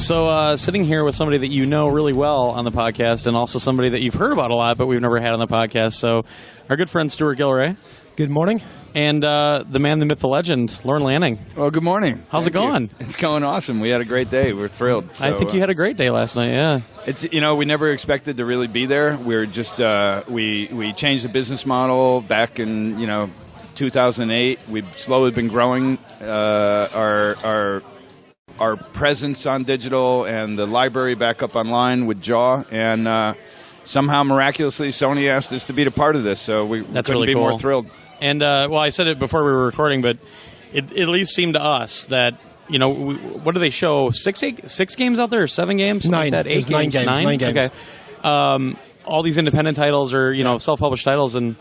So sitting here with somebody that you know really well on the podcast, and also somebody that you've heard about a lot, but we've never had on the podcast. So our good friend Stewart Gilray. Good morning. And the man, the myth, the legend, Lorne Lanning. Well, good morning. How's it going? It's going awesome. We had a great day. We're thrilled. I think you had a great day last night, yeah. It's we never expected to really be there. We're just we changed the business model back in 2008. We've slowly been growing our presence on digital and the library back up online with Jaw, and somehow miraculously Sony asked us to be a part of this, so we couldn't really be cool. more thrilled. And well, I said it before we were recording, but it at least seemed to us that what do they show? Six games out there, or 7 games? Nine. Like that? 8 games. 9 games. Okay. All these independent titles or self-published titles, and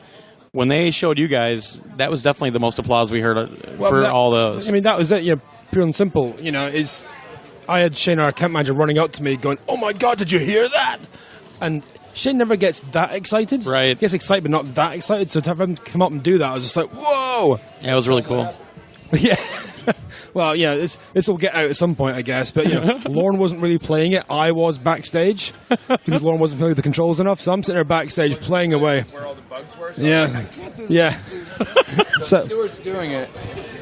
when they showed you guys, that was definitely the most applause we heard all those. I mean, that was it. Pure and simple. I had Shane, our account manager, running up to me going, "Oh my God, did you hear that?" And Shane never gets that excited. Right. He gets excited, but not that excited. So to have him come up and do that, I was just like, "Whoa!" Yeah, it was really cool. Yeah. Well, yeah, this will get out at some point, I guess. But Lorne wasn't really playing it. I was backstage because Lorne wasn't familiar with the controls enough. So I'm sitting there backstage playing away. Where all the bugs were. Yeah. So Stewart's doing it,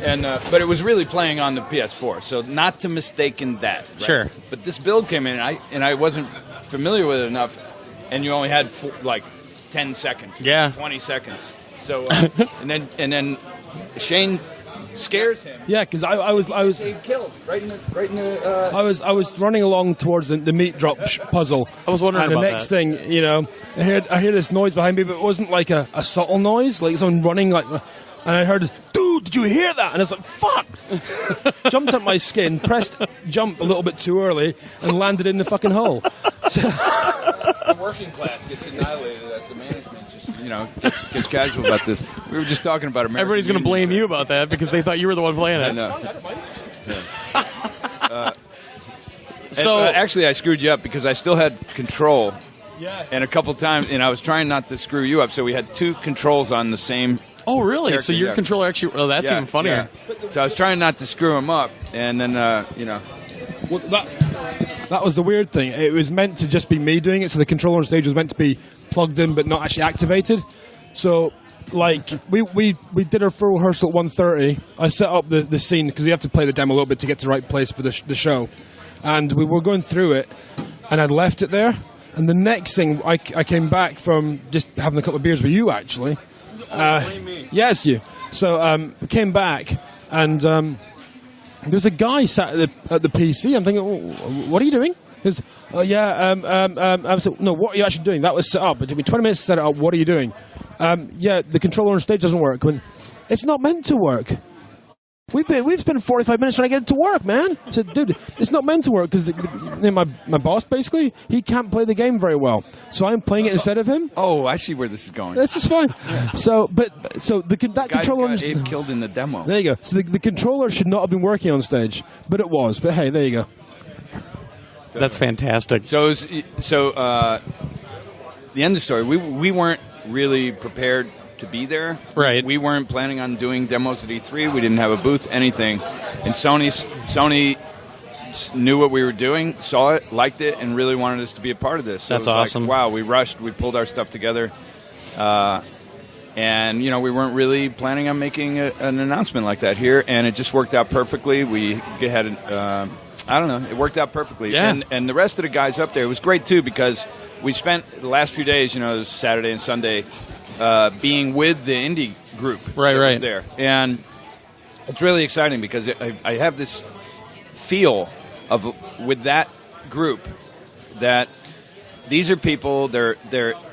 and but it was really playing on the PS4. So not to mistake in that. Right? Sure. But this build came in, and I wasn't familiar with it enough, and you only had 10 seconds. Yeah. 20 seconds. So and then Shane scares him. Yeah, because I was He killed right in the. I was running along towards the meat drop puzzle. I was wondering and about the next that. thing, I hear this noise behind me, but it wasn't like a subtle noise, like someone running, and I heard, "Dude, did you hear that?" And I was like, "Fuck!" Jumped up my skin, pressed jump a little bit too early, and landed in the fucking hole. The working class gets annihilated as the management just gets casual about this. We were just talking about American. Everybody's going to blame you about that because they thought you were the one playing it. I know. So actually, I screwed you up because I still had control. Yeah. And a couple times, and I was trying not to screw you up, so we had 2 controls on the same. Oh, really? character, So your yeah. controller actually? Oh, that's even funnier. Yeah. So I was trying not to screw him up, and then Well, that was the weird thing. It was meant to just be me doing it, so the controller on stage was meant to be plugged in but not actually activated. So, we did our full rehearsal at 1:30. I set up the scene because we have to play the demo a little bit to get to the right place for the show. And we were going through it, and I'd left it there. And the next thing, I came back from just having a couple of beers with you, actually. blame me. Yes, you. So came back, and there was a guy sat at the PC. I'm thinking, oh, what are you doing? He goes, oh, yeah, so, no, what are you actually doing? That was set up. It took me 20 minutes to set it up. What are you doing? Yeah, the controller on stage doesn't work. It's not meant to work. We've spent 45 minutes trying to get it to work, man. I said, dude, it's not meant to work because my boss, basically, he can't play the game very well. So I'm playing it instead of him. Oh, I see where this is going. This is fine. Yeah. So that controller got Abe killed in the demo. There you go. So the controller should not have been working on stage, but it was. But hey, there you go. That's fantastic. So the end of the story. We weren't really prepared to be there. Right. We weren't planning on doing demos at E3. We didn't have a booth, anything. And Sony knew what we were doing, saw it, liked it, and really wanted us to be a part of this. So That's it was awesome. Like, wow, we rushed. We pulled our stuff together. And, we weren't really planning on making an announcement like that here. And it just worked out perfectly. We had I don't know. It worked out perfectly. Yeah. And the rest of the guys up there, it was great, too, because we spent the last few days, it was Saturday and Sunday, being with the indie group right there. And it's really exciting because I have this feel with that group that these are people, they're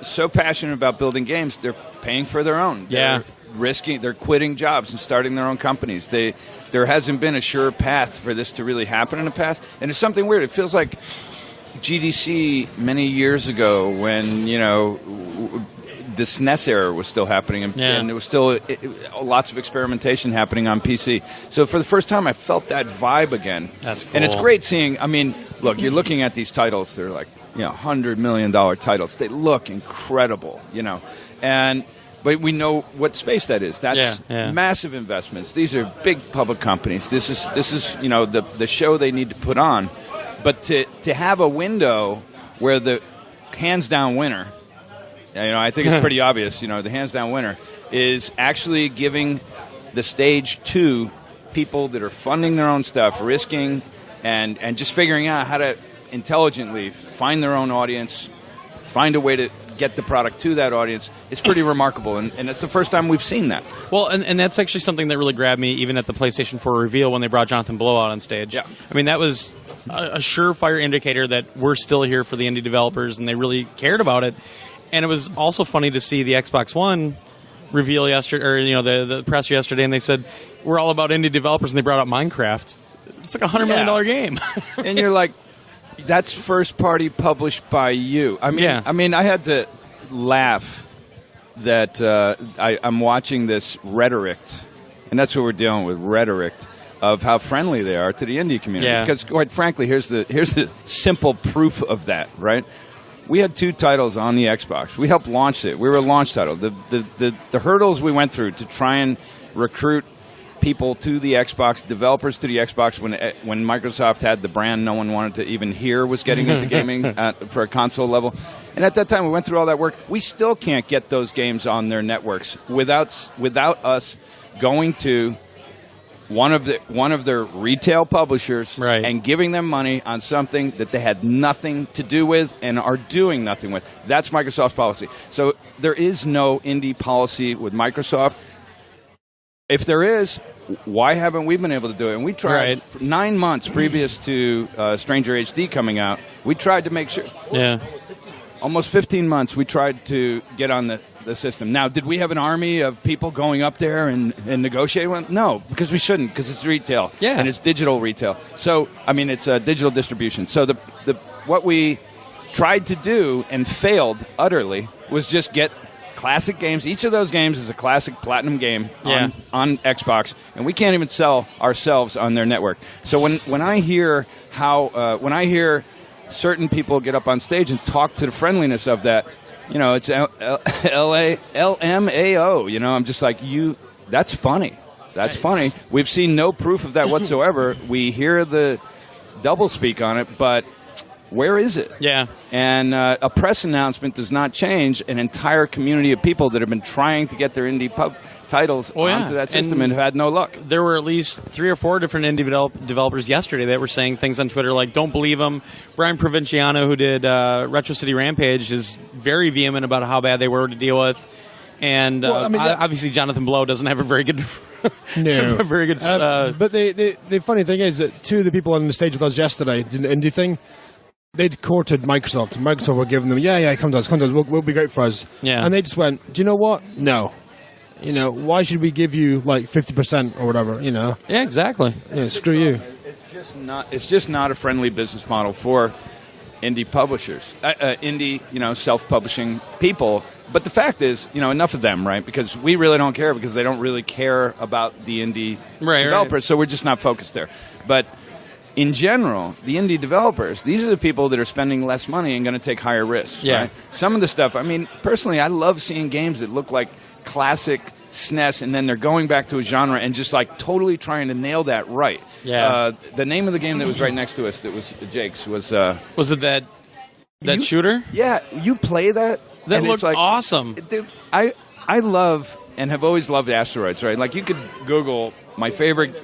so passionate about building games, they're paying for their own. Yeah. They're quitting jobs and starting their own companies. There hasn't been a sure path for this to really happen in the past. And it's something weird. It feels like GDC many years ago when, the SNES era was still happening, and there was still lots of experimentation happening on PC. So for the first time, I felt that vibe again. That's cool. And it's great seeing, look, you're looking at these titles. They're like, $100 million titles. They look incredible, but we know what space that is. That's massive investments. These are big public companies. This is the show they need to put on. But to have a window where the hands-down winner, I think it's pretty obvious, the hands-down winner is actually giving the stage to people that are funding their own stuff, risking, and just figuring out how to intelligently find their own audience, find a way to get the product to that audience. It's pretty remarkable, and it's the first time we've seen that. Well, and that's actually something that really grabbed me even at the PlayStation 4 reveal when they brought Jonathan Blow out on stage. Yeah. I mean, that was a surefire indicator that we're still here for the indie developers, and they really cared about it. And it was also funny to see the Xbox One reveal yesterday, or the press yesterday, and they said, we're all about indie developers, and they brought up Minecraft. It's like a $100 million game. And you're like, that's first party published by you. I mean, I had to laugh that I'm watching this rhetoric, and that's what we're dealing with, rhetoric of how friendly they are to the indie community. Yeah. Because quite frankly, here's the simple proof of that, right? We had 2 titles on the Xbox. We helped launch it. We were a launch title. The hurdles we went through to try and recruit people to the Xbox, developers to the Xbox, when Microsoft had the brand no one wanted to even hear was getting into gaming for a console level. And at that time, we went through all that work. We still can't get those games on their networks without us going to one of their retail publishers and giving them money on something that they had nothing to do with and are doing nothing with. That's Microsoft's policy. So there is no indie policy with Microsoft. If there is, why haven't we been able to do it? And we tried 9 months previous to Stranger HD coming out. We tried to make sure. Yeah. Almost 15 months we tried to get on the system. Now, did we have an army of people going up there and negotiating with? No, because we shouldn't, because it's retail. Yeah. And it's digital retail. So, I mean, it's digital distribution. So what we tried to do and failed utterly was just get classic games. Each of those games is a classic platinum game on Xbox, and we can't even sell ourselves on their network. So when I hear certain people get up on stage and talk to the friendliness of that, it's LMAO. I'm just like, that's funny. That's funny. We've seen no proof of that whatsoever. We hear the doublespeak on it, but where is it? Yeah. And a press announcement does not change an entire community of people that have been trying to get their indie titles onto that system and have had no luck. There were at least 3 or 4 different indie developers yesterday that were saying things on Twitter like, don't believe them. Brian Provinciano, who did Retro City Rampage, is very vehement about how bad they were to deal with. And obviously Jonathan Blow doesn't have a very good... No. very good... but the funny thing is that 2 of the people on the stage with us yesterday did the indie thing. They'd courted Microsoft. Microsoft were giving them, come to us, we'll be great for us. Yeah. And they just went, do you know what? No. Why should we give you like 50% or whatever, Yeah, exactly. Screw you. It's just not a friendly business model for indie publishers, indie, self-publishing people. But the fact is, enough of them, right? Because we really don't care, because they don't really care about the indie developers, so we're just not focused there. But in general, the indie developers, these are the people that are spending less money and going to take higher risks. Yeah. Right? Some of the stuff, personally, I love seeing games that look like classic SNES, and then they're going back to a genre and just like totally trying to nail that right. Yeah. The name of the game that was right next to us, that was Jake's, was it that shooter? Yeah, you play that. That looked awesome. Dude, I love and have always loved asteroids. Right, like you could Google my favorite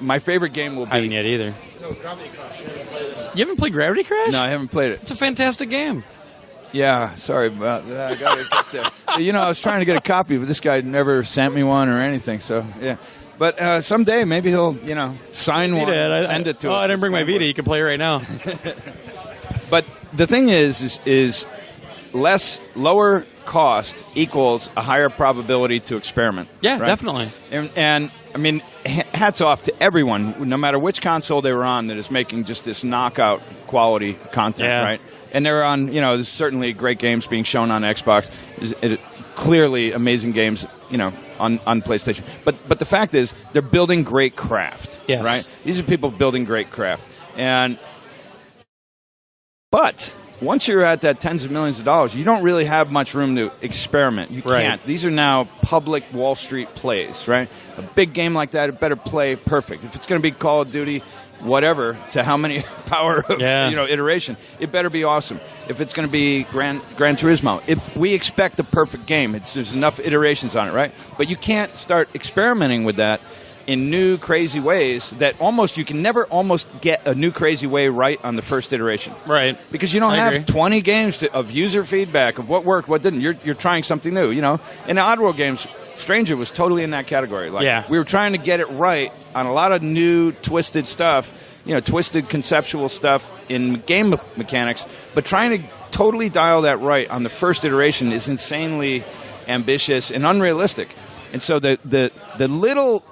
game will be. I haven't yet either. No, Gravity Crash. You haven't played Gravity Crash? No, I haven't played it. It's a fantastic game. Yeah, sorry about that. I got it up there. I was trying to get a copy, but this guy never sent me one or anything. So yeah, but someday maybe he'll sign one, send it to us. I didn't bring my Vita. You can play it right now. But the thing is lower cost equals a higher probability to experiment. Yeah, right? definitely. And hats off to everyone, no matter which console they were on, that is making just this knockout quality content, right? And they're on, there's certainly great games being shown on Xbox. Clearly amazing games, on PlayStation. But the fact is, they're building great craft, right? These are people building great craft. But once you're at that tens of millions of dollars, you don't really have much room to experiment. You Right. can't. These are now public Wall Street plays, right? A big game like that, it better play perfect. If it's going to be Call of Duty, whatever, to how many power of iteration, it better be awesome. If it's going to be Gran Turismo, we expect a perfect game. There's enough iterations on it, right? But you can't start experimenting with that in new, crazy ways that you can never almost get a new, crazy way right on the first iteration. Right. Because you don't I have agree. 20 games of user feedback of what worked, what didn't. You're trying something new, In the Oddworld games, Stranger was totally in that category. We were trying to get it right on a lot of new, twisted stuff, twisted conceptual stuff in game mechanics, but trying to totally dial that right on the first iteration is insanely ambitious and unrealistic. And so the little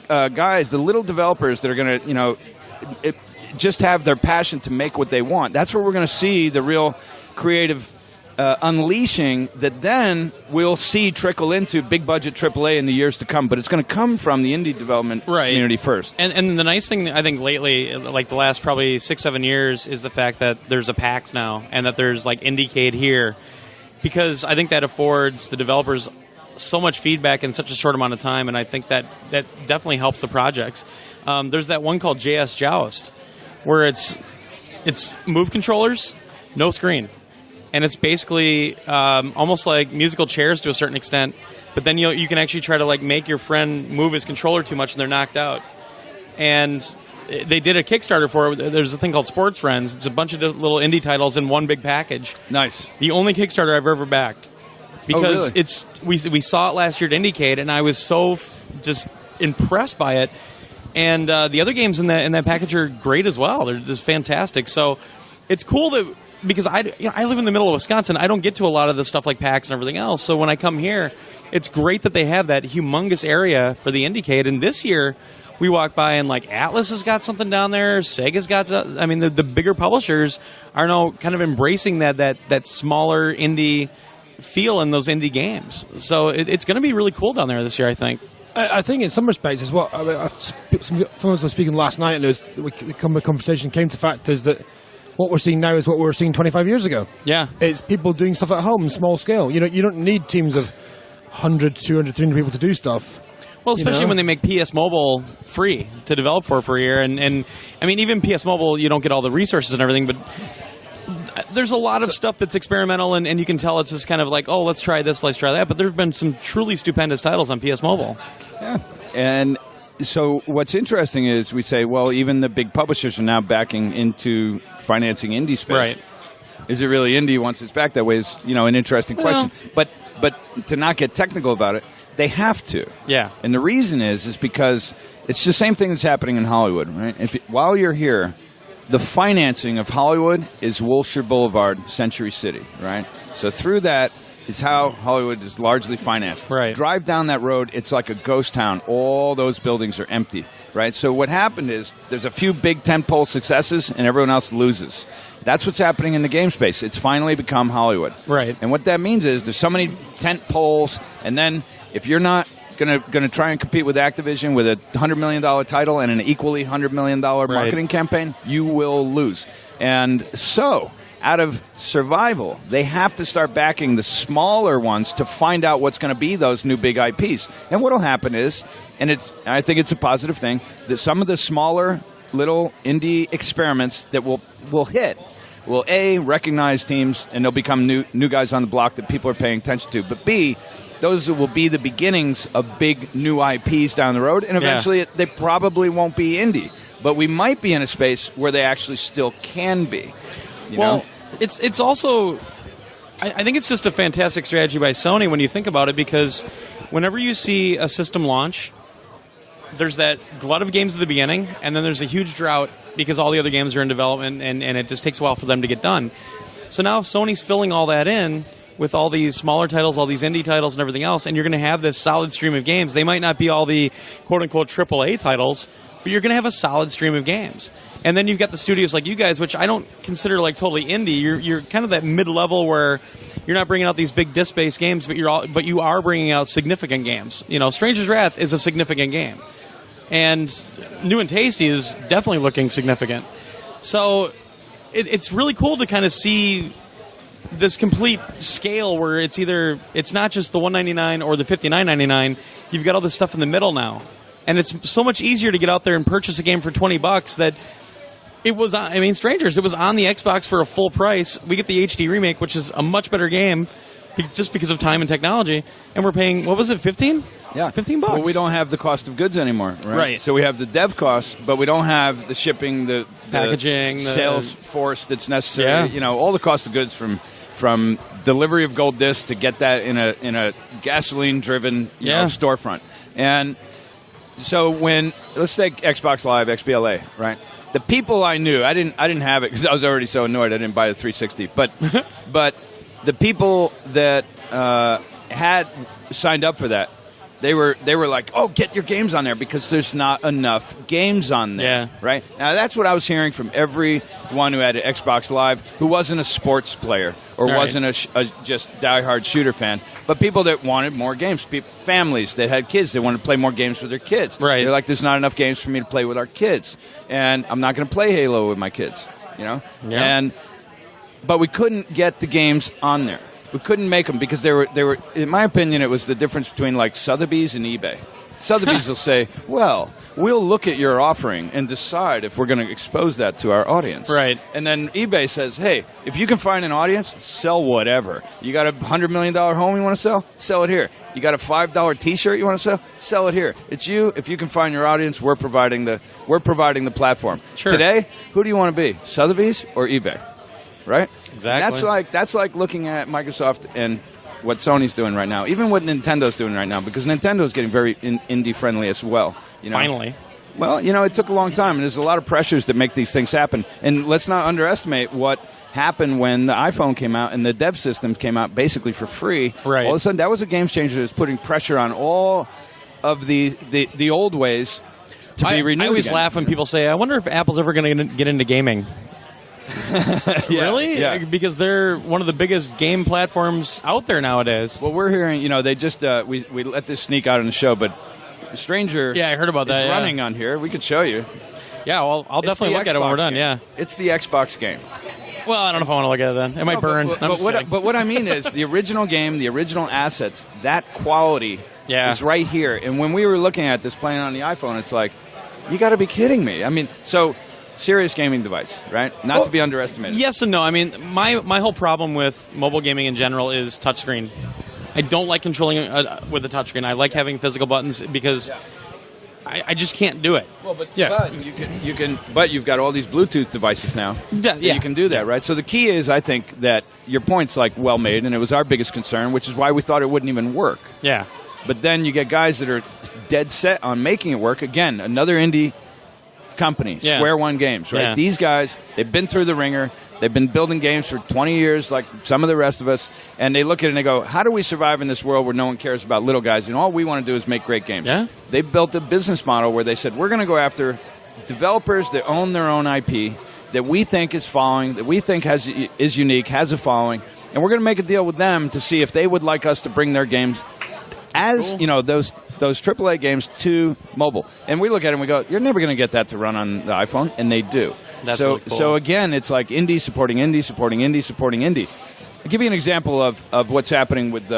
guys, the little developers that are going to, just have their passion to make what they want. That's where we're going to see the real creative unleashing that then we'll see trickle into big budget AAA in the years to come. But it's going to come from the indie development community first. And the nice thing, I think, lately, like the last probably 6-7 years, is the fact that there's a PAX now and that there's like Indiecade here. Because I think that affords the developers so much feedback in such a short amount of time, and I think that definitely helps the projects. There's that one called JS Joust, where it's move controllers, no screen, and it's basically almost like musical chairs to a certain extent. But then you can actually try to like make your friend move his controller too much, and they're knocked out. And they did a Kickstarter for it. There's a thing called Sports Friends. It's a bunch of little indie titles in one big package. Nice. The only Kickstarter I've ever backed. Because really? we saw it last year at Indiecade, and I was so just impressed by it. And the other games in that package are great as well. They're just fantastic. So it's cool that because I live in the middle of Wisconsin, I don't get to a lot of the stuff like PAX and everything else. So when I come here, it's great that they have that humongous area for the Indiecade. And this year, we walk by and like Atlas has got something down there. Sega's got. I mean, the bigger publishers are now kind of embracing that smaller indie feel in those indie games. So it's going to be really cool down there this year, I think. I think in some respects as well, some of us were speaking last night, and the conversation came to the fact is that what we're seeing now is what we were seeing 25 years ago. Yeah. It's people doing stuff at home, small scale. You don't need teams of 100, 200, 300 people to do stuff. Well, especially when they make PS Mobile free to develop for a year. And I mean, even PS Mobile, you don't get all the resources and everything, but there's a lot of stuff that's experimental, and you can tell it's just kind of like, oh, let's try this, let's try that. But there have been some truly stupendous titles on PS Mobile. Yeah. And so what's interesting is we say, well, even the big publishers are now backing into financing indie space. Right. Is it really indie once it's back that way is, an interesting question. But to not get technical about it, they have to. Yeah. And the reason is because it's the same thing that's happening in Hollywood, right? While you're here, the financing of Hollywood is Wilshire Boulevard, Century City, right? So through that is how Hollywood is largely financed. Right. Drive down that road, it's like a ghost town. All those buildings are empty, right? So what happened is there's a few big tentpole successes and everyone else loses. That's what's happening in the game space. It's finally become Hollywood. Right. And what that means is there's so many tent poles, and then if you're not going to try and compete with Activision with a $100 million title and an equally $100 million marketing campaign, you will lose. And so, out of survival, they have to start backing the smaller ones to find out what's going to be those new big IPs. And what will happen is, I think it's a positive thing, that some of the smaller little indie experiments that will hit will A, recognize teams, and they'll become new guys on the block that people are paying attention to. But B, those will be the beginnings of big new IPs down the road, and eventually they probably won't be indie. But we might be in a space where they actually still can be. You know? It's also, I think it's just a fantastic strategy by Sony when you think about it, because whenever you see a system launch, there's that glut of games at the beginning, and then there's a huge drought because all the other games are in development, and it just takes a while for them to get done. So now Sony's filling all that in with all these smaller titles, all these indie titles and everything else, and you're going to have this solid stream of games. They might not be all the quote-unquote AAA titles, but you're going to have a solid stream of games. And then you've got the studios like you guys, which I don't consider like totally indie. You're kind of that mid-level where you're not bringing out these big disc-based games, but you are bringing out significant games. Stranger's Wrath is a significant game. And New and Tasty is definitely looking significant. So it's really cool to kind of see this complete scale where it's not just the $199 or the $59.99. You've got all this stuff in the middle now, and it's so much easier to get out there and purchase a game for $20 that it was. I mean, Strangers. It was on the Xbox for a full price. We get the HD remake, which is a much better game, just because of time and technology, and we're paying, what was it, 15? Yeah, $15. Well, we don't have the cost of goods anymore, right? So we have the dev costs, but we don't have the shipping, the packaging, the sales force that's necessary. Yeah. You know, all the cost of goods from delivery of gold discs to get that in a gasoline-driven storefront. And so let's take Xbox Live, XBLA, right? The people I knew, I didn't have it because I was already so annoyed I didn't buy the 360, but the people that had signed up for that, they were like, oh, get your games on there because there's not enough games on there. Yeah. Right? Now, that's what I was hearing from everyone who had an Xbox Live who wasn't a sports player or wasn't a just diehard shooter fan, but people that wanted more games. Families that had kids, they wanted to play more games with their kids. Right. They're like, there's not enough games for me to play with our kids, and I'm not going to play Halo with my kids, you know? Yeah. But we couldn't get the games on there. We couldn't make them because they were. In my opinion, it was the difference between like Sotheby's and eBay. Sotheby's will say, well, we'll look at your offering and decide if we're going to expose that to our audience. Right. And then eBay says, hey, if you can find an audience, sell whatever. You got a $100 million home you want to sell? Sell it here. You got a $5 T-shirt you want to sell? Sell it here. It's you. If you can find your audience, we're providing the platform. Sure. Today, who do you want to be, Sotheby's or eBay? Right? Exactly. And that's like looking at Microsoft and what Sony's doing right now, even what Nintendo's doing right now, because Nintendo's getting very indie-friendly as well. You know? Finally. Well, you know, it took a long time, and there's a lot of pressures that make these things happen. And let's not underestimate what happened when the iPhone came out and the dev systems came out basically for free. Right. All of a sudden, that was a game changer that was putting pressure on all of the old ways to be renewed. I always again. laugh when people say, I wonder if Apple's ever going to get into gaming. Really? Yeah. Because they're one of the biggest game platforms out there nowadays. Well, we're hearing, you know, they just we let this sneak out in the show, but Stranger, I heard about that. Is running on here. We could show you. Yeah, well, I'll definitely look at it when we're done. Game. Yeah. It's the Xbox game. Well, I don't know if I want to look at it then. It might burn. But what I mean is the original game, the original assets, that quality is right here. And when we were looking at this playing on the iPhone, it's like, you got to be kidding me. I mean, so. Serious gaming device, right? Not to be underestimated. Yes and no. I mean, my whole problem with mobile gaming in general is touchscreen. I don't like controlling with a touchscreen. I like having physical buttons because I just can't do it. Well, but you can. But you've got all these Bluetooth devices now. Yeah. You can do that, right? So the key is, I think, that your point's like well made, and it was our biggest concern, which is why we thought it wouldn't even work. Yeah. But then you get guys that are dead set on making it work. Again, another indie company, Square One Games, right? Yeah. These guys, they've been through the ringer. They've been building games for 20 years like some of the rest of us, and they look at it and they go, how do we survive in this world where no one cares about little guys, and all we want to do is make great games? Yeah. They built a business model where they said, we're going to go after developers that own their own IP, that we think is following, that we think is unique, has a following, and we're going to make a deal with them to see if they would like us to bring their games as, you know, those AAA games to mobile. And we look at it and we go, you're never going to get that to run on the iPhone, and they do. That's really cool. So again, it's like indie supporting indie, supporting indie, supporting indie. I'll give you an example of what's happening with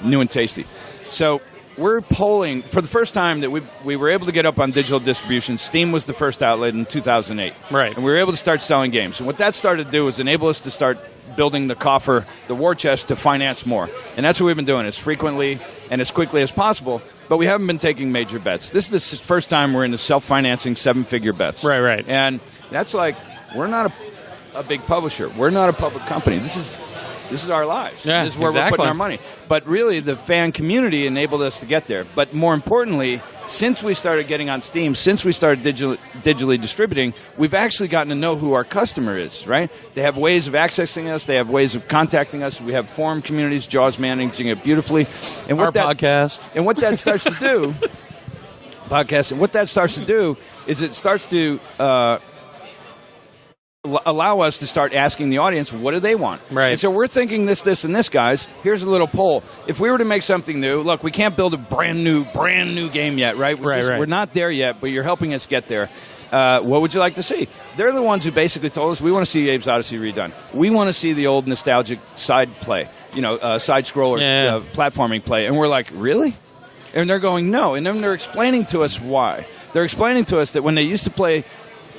New and Tasty. So we're polling, for the first time that we were able to get up on digital distribution. Steam was the first outlet in 2008. Right. And we were able to start selling games. And what that started to do was enable us to start building the coffer, the war chest, to finance more. And that's what we've been doing as frequently and as quickly as possible, but we haven't been taking major bets. This is the first time we're into self-financing seven-figure bets. Right. And that's like, we're not a big publisher. We're not a public company. This is our lives. Yeah, this is where we're putting our money. But really, the fan community enabled us to get there. But more importantly, since we started getting on Steam, since we started digitally distributing, we've actually gotten to know who our customer is, right? They have ways of accessing us. They have ways of contacting us. We have forum communities. Jaws managing it beautifully. And our podcast. And what that starts to do, and what that starts to do is it starts to allow us to start asking the audience, what do they want? Right. And so we're thinking this, and this, guys. Here's a little poll. If we were to make something new, look, we can't build a brand new game yet, right? We're not there yet, but you're helping us get there. What would you like to see? They're the ones who basically told us, we want to see Abe's Odyssey redone. We want to see the old nostalgic side play, side-scroller platforming play. And we're like, really? And they're going, no. And then they're explaining to us why. They're explaining to us that when they used to play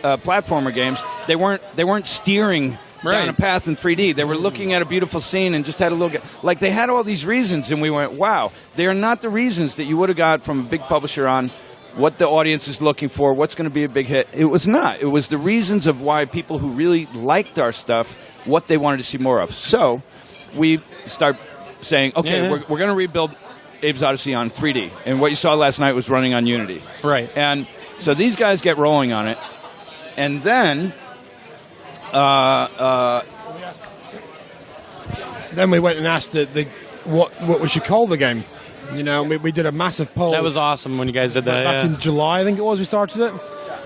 platformer games, they weren't steering down a path in 3D. They were looking at a beautiful scene and just had a little... Like, they had all these reasons, and we went, wow. They are not the reasons that you would have got from a big publisher on what the audience is looking for, what's going to be a big hit. It was not. It was the reasons of why people who really liked our stuff, what they wanted to see more of. So we start saying, okay, we're going to rebuild Abe's Odyssey on 3D. And what you saw last night was running on Unity. Right. And so these guys get rolling on it. And then... then we went and asked what we should call the game. You know, we did a massive poll. That was awesome when you guys did that. Back in July, I think it was, we started it.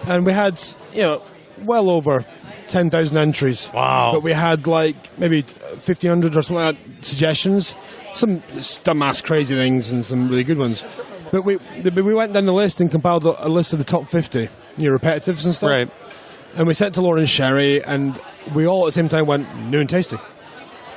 And we had, well over 10,000 entries. Wow. But we had, maybe 1,500 or something like that suggestions. Some dumbass crazy things and some really good ones. But we went down the list and compiled a list of the top 50, repetitives and stuff. Right. And we sent to Lorne and Sherry, and we all at the same time went, new and tasty.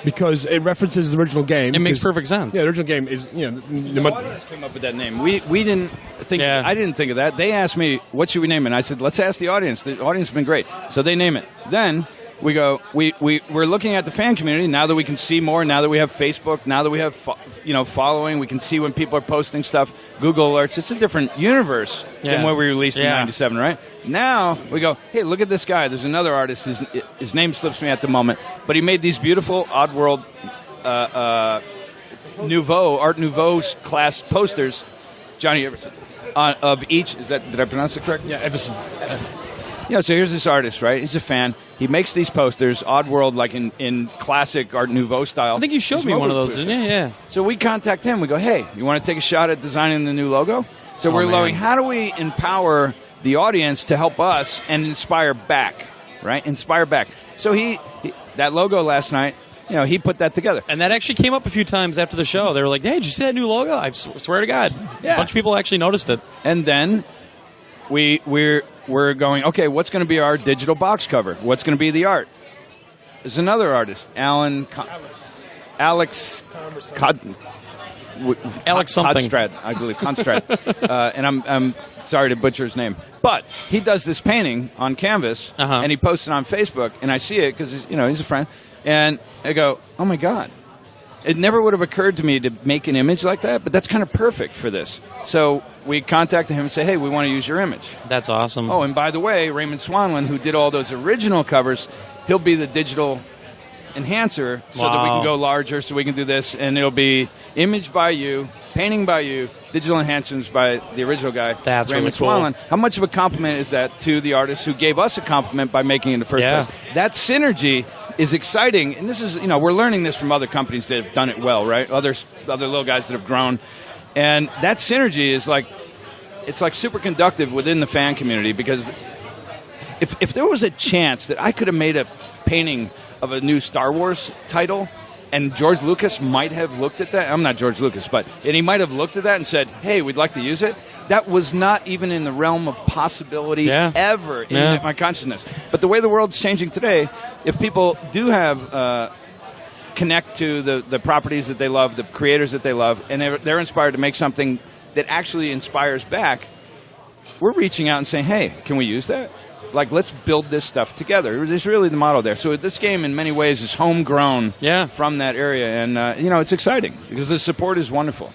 Because it references the original game. It makes perfect sense. Yeah, the original game is, the audience came up with that name. We didn't think... Yeah. I didn't think of that. They asked me, what should we name it? And I said, let's ask the audience. The audience has been great. So they name it. Then we go, we're looking at the fan community now that we can see more, now that we have Facebook, now that we have following, we can see when people are posting stuff, Google alerts. It's a different universe than what we released in 97, right? Now we go, hey, look at this guy. There's another artist. His name slips me at the moment, but he made these beautiful Oddworld Art Nouveau class posters, Johnny Everson, of each. Did I pronounce it correct? Yeah, Everson. Yeah, so here's this artist, right? He's a fan. He makes these posters, Oddworld, like in classic Art Nouveau style. I think you showed me one of those, didn't you? Yeah. So we contact him. We go, hey, you want to take a shot at designing the new logo? So we're going, how do we empower the audience to help us and inspire back, right? Inspire back. So he that logo last night, he put that together. And that actually came up a few times after the show. They were like, hey, did you see that new logo? I swear to God. Yeah. A bunch of people actually noticed it. And then we're going, okay, what's going to be our digital box cover? What's going to be the art? There's another artist, Alex something. Kodstrad, I believe, Kodstrad. And I'm sorry to butcher his name. But he does this painting on canvas, and he posts it on Facebook, and I see it because he's a friend. And I go, oh, my God. It never would have occurred to me to make an image like that, but that's kind of perfect for this. So we contacted him and say, hey, we want to use your image. That's awesome. Oh, and by the way, Raymond Swanlin, who did all those original covers, he'll be the digital enhancer so that we can go larger, so we can do this, and it'll be image by you, painting by you, digital enhancements by the original guy, That's Raymond really cool. Swanlin. How much of a compliment is that to the artist who gave us a compliment by making it in the first place? That synergy is exciting, and this is, we're learning this from other companies that have done it well, right? Other little guys that have grown, and that synergy is it's like super conductive within the fan community, because if there was a chance that I could have made a painting of a new Star Wars title, and George Lucas might have looked at that. I'm not George Lucas, and he might have looked at that and said, hey, we'd like to use it. That was not even in the realm of possibility ever in my consciousness. But the way the world's changing today, if people do have connect to the properties that they love, the creators that they love, and they're inspired to make something that actually inspires back, we're reaching out and saying, hey, can we use that? Let's build this stuff together. There's really the motto there. So this game, in many ways, is homegrown from that area. And, it's exciting because the support is wonderful.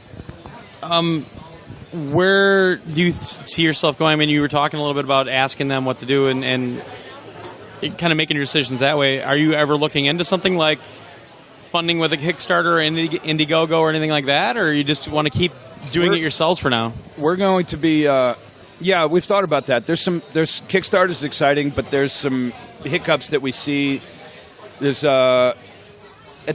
Where do you see yourself going? I mean, you were talking a little bit about asking them what to do and kind of making your decisions that way. Are you ever looking into something like funding with a Kickstarter or Indiegogo or anything like that? Or you just want to keep doing it yourselves for now? We're going to be... yeah, we've thought about that. There's Kickstarter's exciting, but there's some hiccups that we see. There's at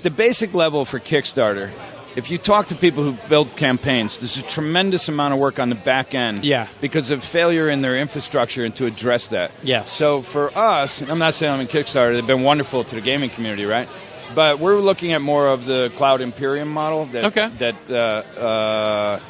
the basic level for Kickstarter, if you talk to people who build campaigns, there's a tremendous amount of work on the back end because of failure in their infrastructure and to address that. Yes. So for us, and I'm not saying I'm in Kickstarter, they've been wonderful to the gaming community, right? But we're looking at more of the Cloud Imperium model that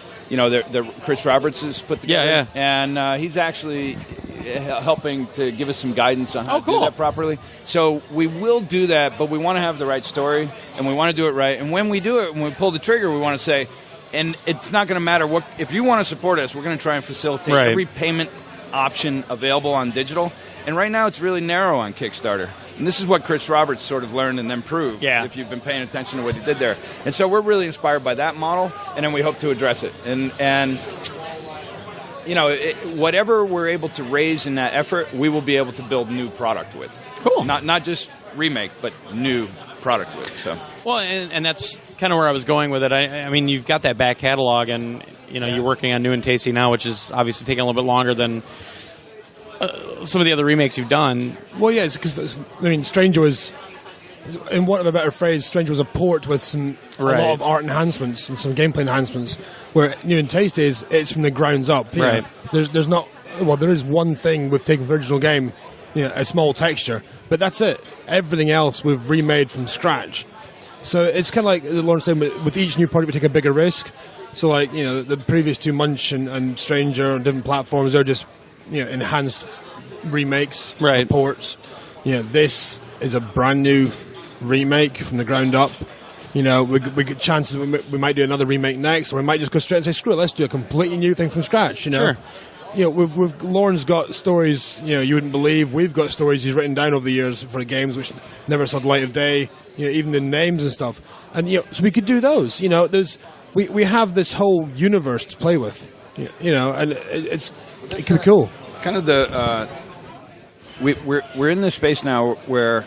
Chris Roberts has put together. And he's actually helping to give us some guidance on how to do that properly. So we will do that, but we want to have the right story, and we want to do it right. And when we do it, when we pull the trigger, we want to say, and it's not going to matter what, if you want to support us, we're going to try and facilitate every payment option available on digital. And right now it's really narrow on Kickstarter. And this is what Chris Roberts sort of learned and then proved, if you've been paying attention to what he did there. And so we're really inspired by that model, and then we hope to address it. And you know, whatever we're able to raise in that effort, we will be able to build new product with. Cool. Not just remake, but new product with. So. Well, and that's kind of where I was going with it. I mean, you've got that back catalog, and you know, you're working on New and Tasty now, which is obviously taking a little bit longer than some of the other remakes you've done. Well, yeah, because I mean, Stranger was, in want of a better phrase, Stranger was a port with a lot of art enhancements and some gameplay enhancements. Where New and Tasty is, it's from the grounds up. Right. There's not. Well, there is one thing we've taken from the original game, a small texture, but that's it. Everything else we've remade from scratch. So it's kind of like Lorne said, with each new product we take a bigger risk. So like the previous two, Munch and Stranger on different platforms, they're just enhanced remakes, ports. This is a brand new remake from the ground up. We get chances we might do another remake next, or we might just go straight and say, screw it, let's do a completely new thing from scratch. Sure. Lorne's got stories you wouldn't believe. We've got stories he's written down over the years for games which never saw the light of day. Even the names and stuff. And so we could do those. We have this whole universe to play with. And it can be cool. Kind of we're in this space now where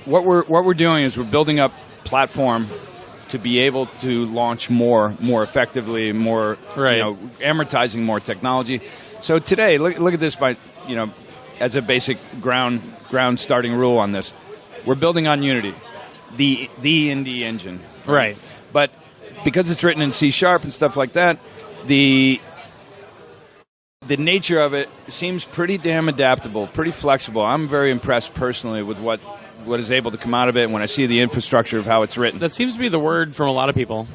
what we're doing is we're building up platform to be able to launch more effectively, more amortizing more technology. So today, look at this by as a basic ground starting rule on this. We're building on Unity, the indie engine, right? But because it's written in C# and stuff like that, the nature of it seems pretty damn adaptable, pretty flexible. I'm very impressed personally with what is able to come out of it when I see the infrastructure of how it's written. That seems to be the word from a lot of people.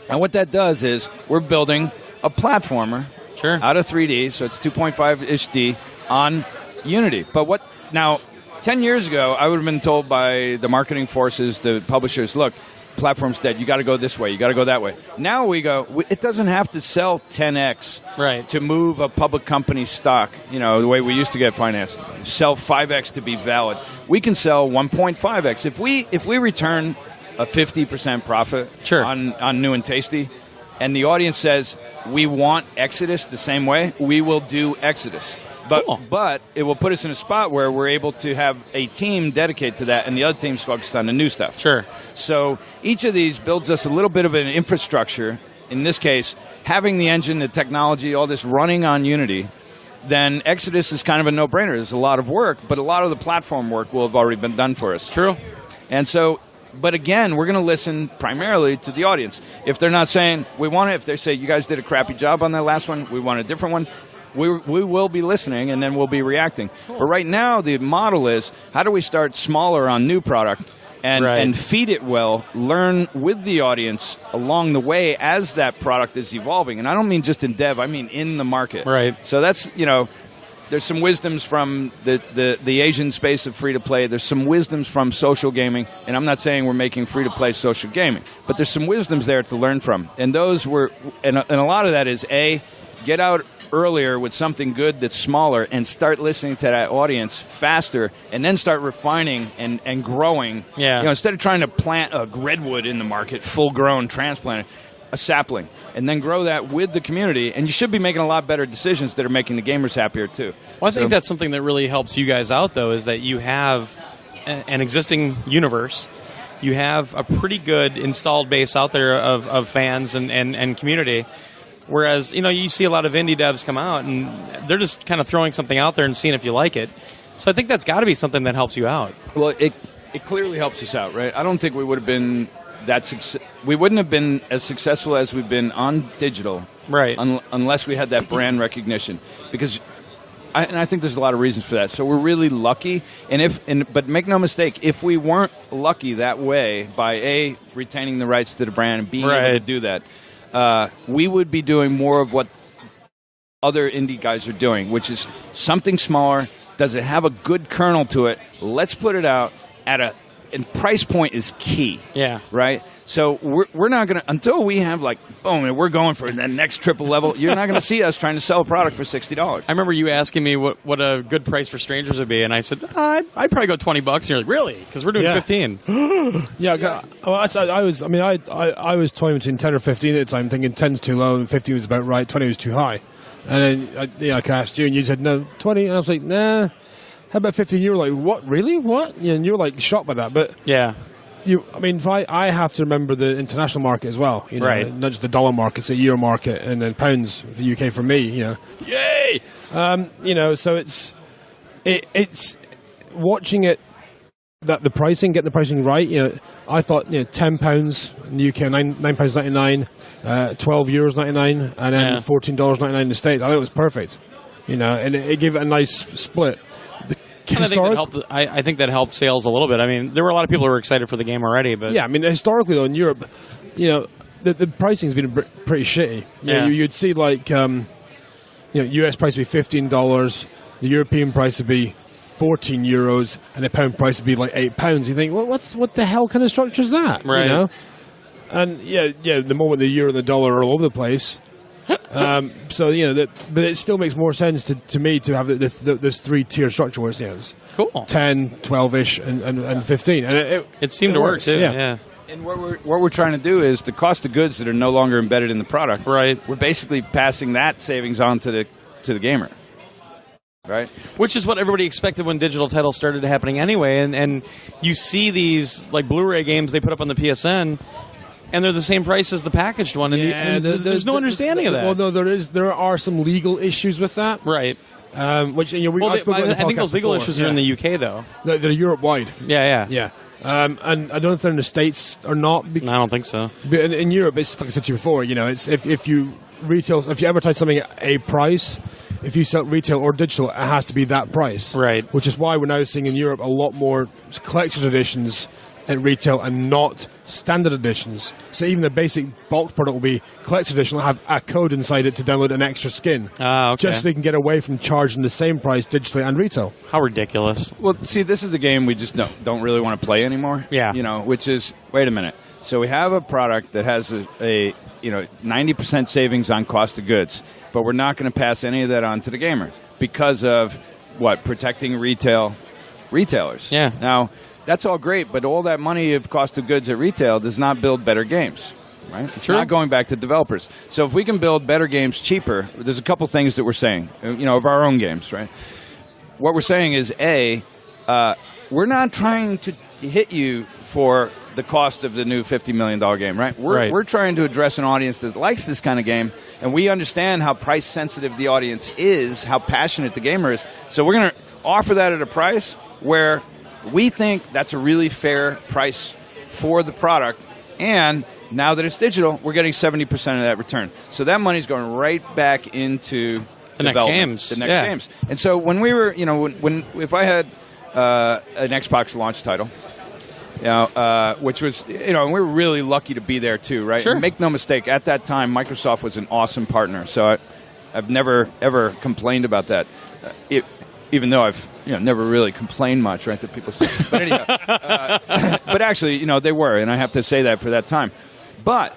And what that does is we're building a platformer out of 3D, so it's 2.5-ish D on Unity. But now, 10 years ago, I would have been told by the marketing forces, the publishers, look, platform's dead. You got to go this way. You got to go that way. Now we go, it doesn't have to sell 10x to move a public company stock, the way we used to get financed. Sell 5x to be valid. We can sell 1.5x. If we return a 50% profit on New and Tasty, and the audience says, we want Exodus the same way, we will do Exodus. But it will put us in a spot where we're able to have a team dedicated to that, and the other team's focused on the new stuff. Sure. So each of these builds us a little bit of an infrastructure. In this case, having the engine, the technology, all this running on Unity, then Exodus is kind of a no-brainer. There's a lot of work, but a lot of the platform work will have already been done for us. True. And so, but again, we're going to listen primarily to the audience. If they're not saying, we want it, if they say, you guys did a crappy job on that last one, we want a different one, we will be listening, and then we'll be reacting. Cool. But right now, the model is, how do we start smaller on new product and feed it well, learn with the audience along the way as that product is evolving? And I don't mean just in dev, I mean in the market. Right. So that's, there's some wisdoms from the Asian space of free-to-play. There's some wisdoms from social gaming. And I'm not saying we're making free-to-play social gaming, but there's some wisdoms there to learn from. And those were, and a lot of that is, get out earlier with something good that's smaller and start listening to that audience faster, and then start refining and growing. Yeah. Instead of trying to plant a redwood in the market, full-grown, transplanted, a sapling, and then grow that with the community, and you should be making a lot better decisions that are making the gamers happier too. Well, I think that's something that really helps you guys out, though, is that you have an existing universe. You have a pretty good installed base out there of fans and community. Whereas, you see a lot of indie devs come out, and they're just kind of throwing something out there and seeing if you like it. So I think that's got to be something that helps you out. Well, it clearly helps us out, right? I don't think we would have been we wouldn't have been as successful as we've been on digital, right? Unless we had that brand recognition. Because, I think there's a lot of reasons for that. So we're really lucky, but make no mistake, if we weren't lucky that way by retaining the rights to the brand and being able to do that, we would be doing more of what other indie guys are doing, which is something smaller. Does it have a good kernel to it? Let's put it out and price point is key. Yeah. Right? So we're not going to, until we have boom, we're going for that next triple level, you're not going to see us trying to sell a product for $60. I remember you asking me what a good price for Strangers would be, and I said, I'd probably go $20. And you're like, really? Because we're doing 15. Yeah. Well, I was toying between 10 or 15 at the time, thinking 10's too low and 15 was about right, 20 was too high. And then I asked you, and you said, no, 20. And I was like, nah. How about 15? You were like, what? Really? What? Yeah, and you were like shocked by that. But yeah, I have to remember the international market as well. Right. Not just the dollar market, it's a euro market, and then pounds for the UK for me. Yay! So it's watching it. Getting the pricing right. I thought £10 in the UK, £9.99, €12.99, and then $14.99 in the States. I thought it was perfect. And it gave it a nice split. I think that helped sales a little bit. I mean, there were a lot of people who were excited for the game already, but yeah, I mean, historically though in Europe, the pricing's been pretty shitty. You'd see US price would be $15, the European price would be €14, and the pound price would be like £8. You think, well, what the hell kind of structure is that? Right. And the moment the euro and the dollar are all over the place. But it still makes more sense to me to have this three-tier structure where it's cool 10, 12-ish, and 15. And it seemed to work too. Yeah. And what we're trying to do is the cost of goods that are no longer embedded in the product. Right. We're basically passing that savings on to the gamer. Right. Which is what everybody expected when digital titles started happening anyway. And you see these Blu-ray games they put up on the PSN. And they're the same price as the packaged one, and there's no understanding of that. Well, no, there are some legal issues with that, right? Which I think those legal issues are in the UK though. They're Europe wide. Yeah. And I don't know if they're in the States or not. I don't think so. But in Europe, it's like I said to you before. It's if you advertise something at a price, if you sell retail or digital, it has to be that price, right? Which is why we're now seeing in Europe a lot more collector's editions at retail and not standard editions. So even the basic bulk product will be collector's edition, will have a code inside it to download an extra skin. Okay. Just so they can get away from charging the same price digitally and retail. How ridiculous. Well, see, this is the game we just don't really want to play anymore. Yeah. Which is, wait a minute. So we have a product that has a 90% savings on cost of goods, but we're not going to pass any of that on to the gamer because of, protecting retailers. Yeah. Now, that's all great, but all that money of cost of goods at retail does not build better games, right? It's not going back to developers. So if we can build better games cheaper, there's a couple things that we're saying, of our own games, right? What we're saying is, we're not trying to hit you for the cost of the new $50 million game, right? We're trying to address an audience that likes this kind of game, and we understand how price-sensitive the audience is, how passionate the gamer is. So we're going to offer that at a price where we think that's a really fair price for the product, and now that it's digital, we're getting 70% of that return. So that money's going right back into the next games. The next games. And so when we were, if I had an Xbox launch title, which was, and we were really lucky to be there too, right? Sure. And make no mistake, at that time, Microsoft was an awesome partner. So I've never ever complained about that. Even though I've never really complained much, right? That people say, but anyhow, but actually, they were, and I have to say that for that time. But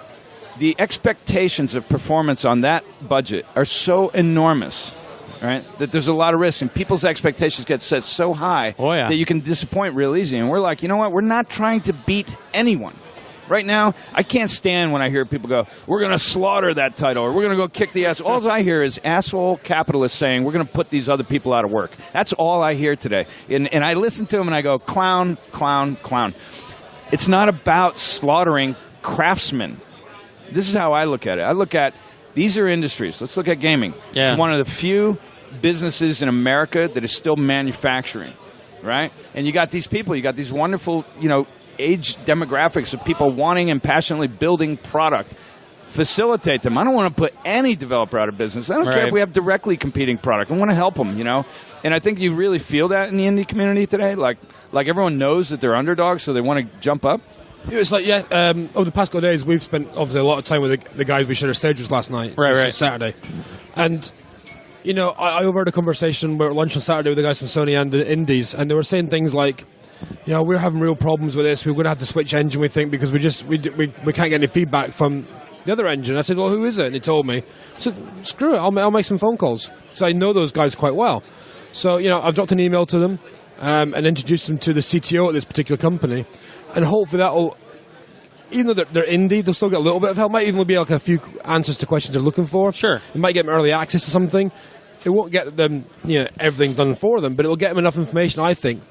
the expectations of performance on that budget are so enormous, right? That there's a lot of risk, and people's expectations get set so high that you can disappoint real easy. And we're like, you know what? We're not trying to beat anyone. Right now, I can't stand when I hear people go, we're going to slaughter that title, or we're going to go kick the ass. All I hear is asshole capitalists saying, we're going to put these other people out of work. That's all I hear today. And I listen to them and I go, clown, clown, clown. It's not about slaughtering craftsmen. This is how I look at it. I look at, these are industries. Let's look at gaming. Yeah. It's one of the few businesses in America that is still manufacturing, right? And you got these people, you got these wonderful, age demographics of people wanting and passionately building product. Facilitate them. I don't want to put any developer out of business. I don't care if we have directly competing product. I want to help them, you know? And I think you really feel that in the indie community today. Like everyone knows that they're underdogs, so they want to jump up. It's like, over the past couple of days, we've spent, obviously, a lot of time with the guys we shared our stages last night. Right. Saturday. And, you know, I overheard a conversation. We were at lunch on Saturday with the guys from Sony and the indies, and they were saying things like, you know, we're having real problems with this. We're going to have to switch engine, we think, because we can't get any feedback from the other engine. I said, well, who is it? And he told me. I said, screw it, I'll make some phone calls. So I know those guys quite well. So, you know, I've dropped an email to them and introduced them to the CTO at this particular company. And hopefully that'll, even though they're indie, they'll still get a little bit of help. Might even be like a few answers to questions they're looking for. Sure. It might get them early access to something. It won't get them, you know, everything done for them, but it'll get them enough information, I think,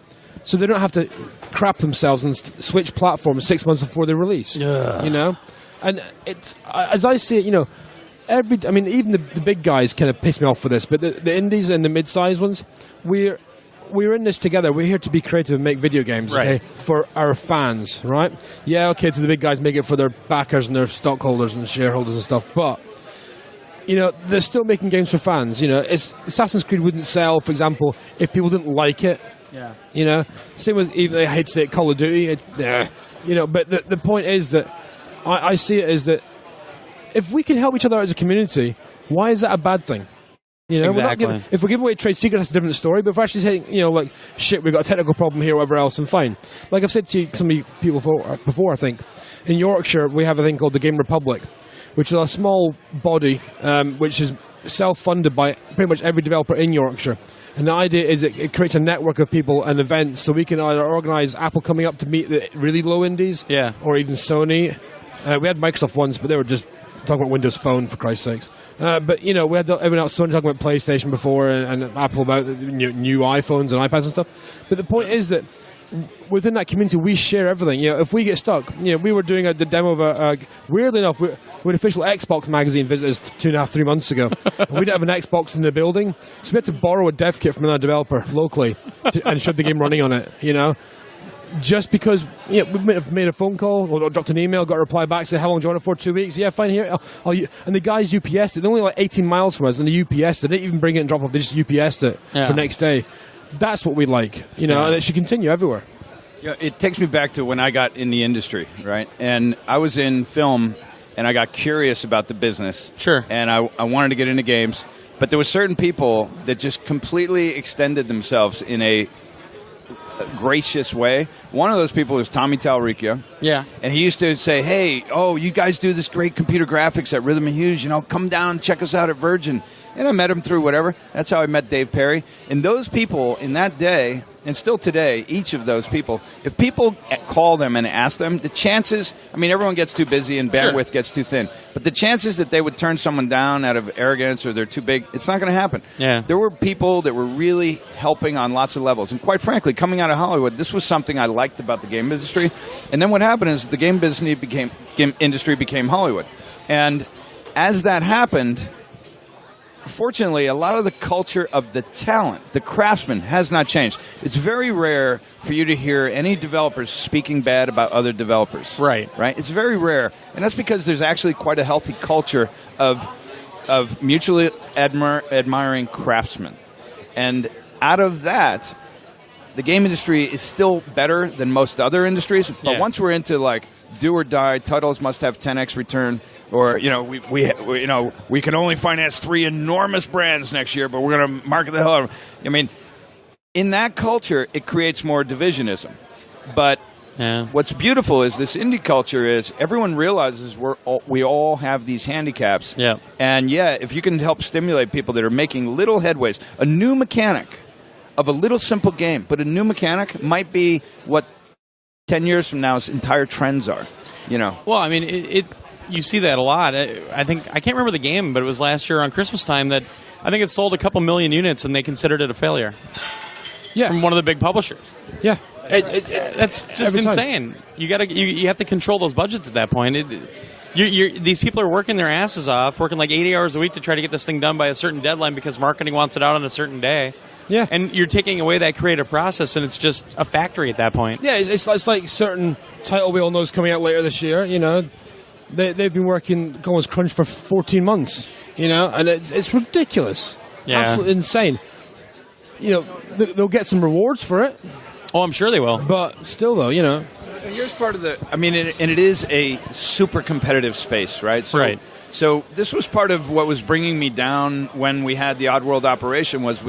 so they don't have to crap themselves and switch platforms 6 months before they release. Yeah. You know? And it's, as I see it, you know, even the big guys kind of piss me off for this, but the indies and the mid-sized ones, we're in this together. We're here to be creative and make video games, okay, for our fans, right? Yeah, okay, so the big guys make it for their backers and their stockholders and shareholders and stuff, but, you know, they're still making games for fans. You know, Assassin's Creed wouldn't sell, for example, if people didn't like it. Yeah. You know, same with, even I hate to say it, Call of Duty. You know, but the point is that I see it as that if we can help each other out as a community, why is that a bad thing? You know, exactly. If we're giving away trade secrets, that's a different story. But if we're actually saying, you know, like, shit, we've got a technical problem here, whatever else, and fine. Like I've said to some of you people before, I think, in Yorkshire, we have a thing called the Game Republic, which is a small body which is self-funded by pretty much every developer in Yorkshire. And the idea is it creates a network of people and events, so we can either organise Apple coming up to meet the really low indies, or even Sony. We had Microsoft once, but they were just talking about Windows Phone, for Christ's sakes. But, you know, we had everyone else, Sony talking about PlayStation before, and Apple about new iPhones and iPads and stuff. But the point is that within that community, we share everything. You know, if we get stuck, you know, we were doing the demo of weirdly enough, we had official Xbox magazine visitors 3 months ago. And we didn't have an Xbox in the building, so we had to borrow a dev kit from another developer locally and showed the game running on it. You know, just because we made a phone call or dropped an email, got a reply back, said, how long do you want it for? 2 weeks? Yeah, fine, here. And the guys UPS'd it. They're only like 18 miles from us, and the UPS'd it. They didn't even bring it and drop off. They just UPS'd it for next day. That's what we like, you know, and it should continue everywhere. Yeah, it takes me back to when I got in the industry, right? And I was in film, and I got curious about the business. Sure. And I wanted to get into games, but there were certain people that just completely extended themselves in a gracious way. One of those people was Tommy Talricchio. Yeah. And he used to say, hey, you guys do this great computer graphics at Rhythm and Hues, you know, come down and check us out at Virgin. And I met him through whatever. That's how I met Dave Perry. And those people in that day, and still today, each of those people, if people call them and ask them, the chances, I mean, everyone gets too busy and bandwidth gets too thin, but the chances that they would turn someone down out of arrogance or they're too big, it's not going to happen. Yeah. There were people that were really helping on lots of levels. And quite frankly, coming out of Hollywood, this was something I liked about the game industry. And then what happened is the game industry became Hollywood. And as that happened, fortunately, a lot of the culture of the talent, the craftsman, has not changed. It's very rare for you to hear any developers speaking bad about other developers. Right. It's very rare. And that's because there's actually quite a healthy culture of mutually admiring craftsmen. And out of that, the game industry is still better than most other industries. But once we're into, like, do or die, titles must have 10x return, or, you know, we can only finance 3 enormous brands next year, but we're going to market the hell out of them. I mean, in that culture, it creates more divisionism. But what's beautiful is this indie culture is everyone realizes we all have these handicaps. Yeah. And, if you can help stimulate people that are making little headways, a new mechanic of a little simple game, but a new mechanic might be what 10 years from now's entire trends are, you know. Well, I mean, you see that a lot. I think, I can't remember the game, but it was last year on Christmas time that I think it sold a couple million units and they considered it a failure. Yeah. From one of the big publishers. Yeah. That's just insane. You have to control those budgets at that point. These people are working their asses off, working like 80 hours a week to try to get this thing done by a certain deadline because marketing wants it out on a certain day. Yeah. And you're taking away that creative process, and it's just a factory at that point. Yeah, it's like certain title we all know is coming out later this year. They've been working almost crunch for 14 months. And it's ridiculous. Yeah. Absolutely insane. They'll get some rewards for it. Oh, I'm sure they will. But still, though, Here's part of and it is a super competitive space, right? Right. So this was part of what was bringing me down when we had the Oddworld operation was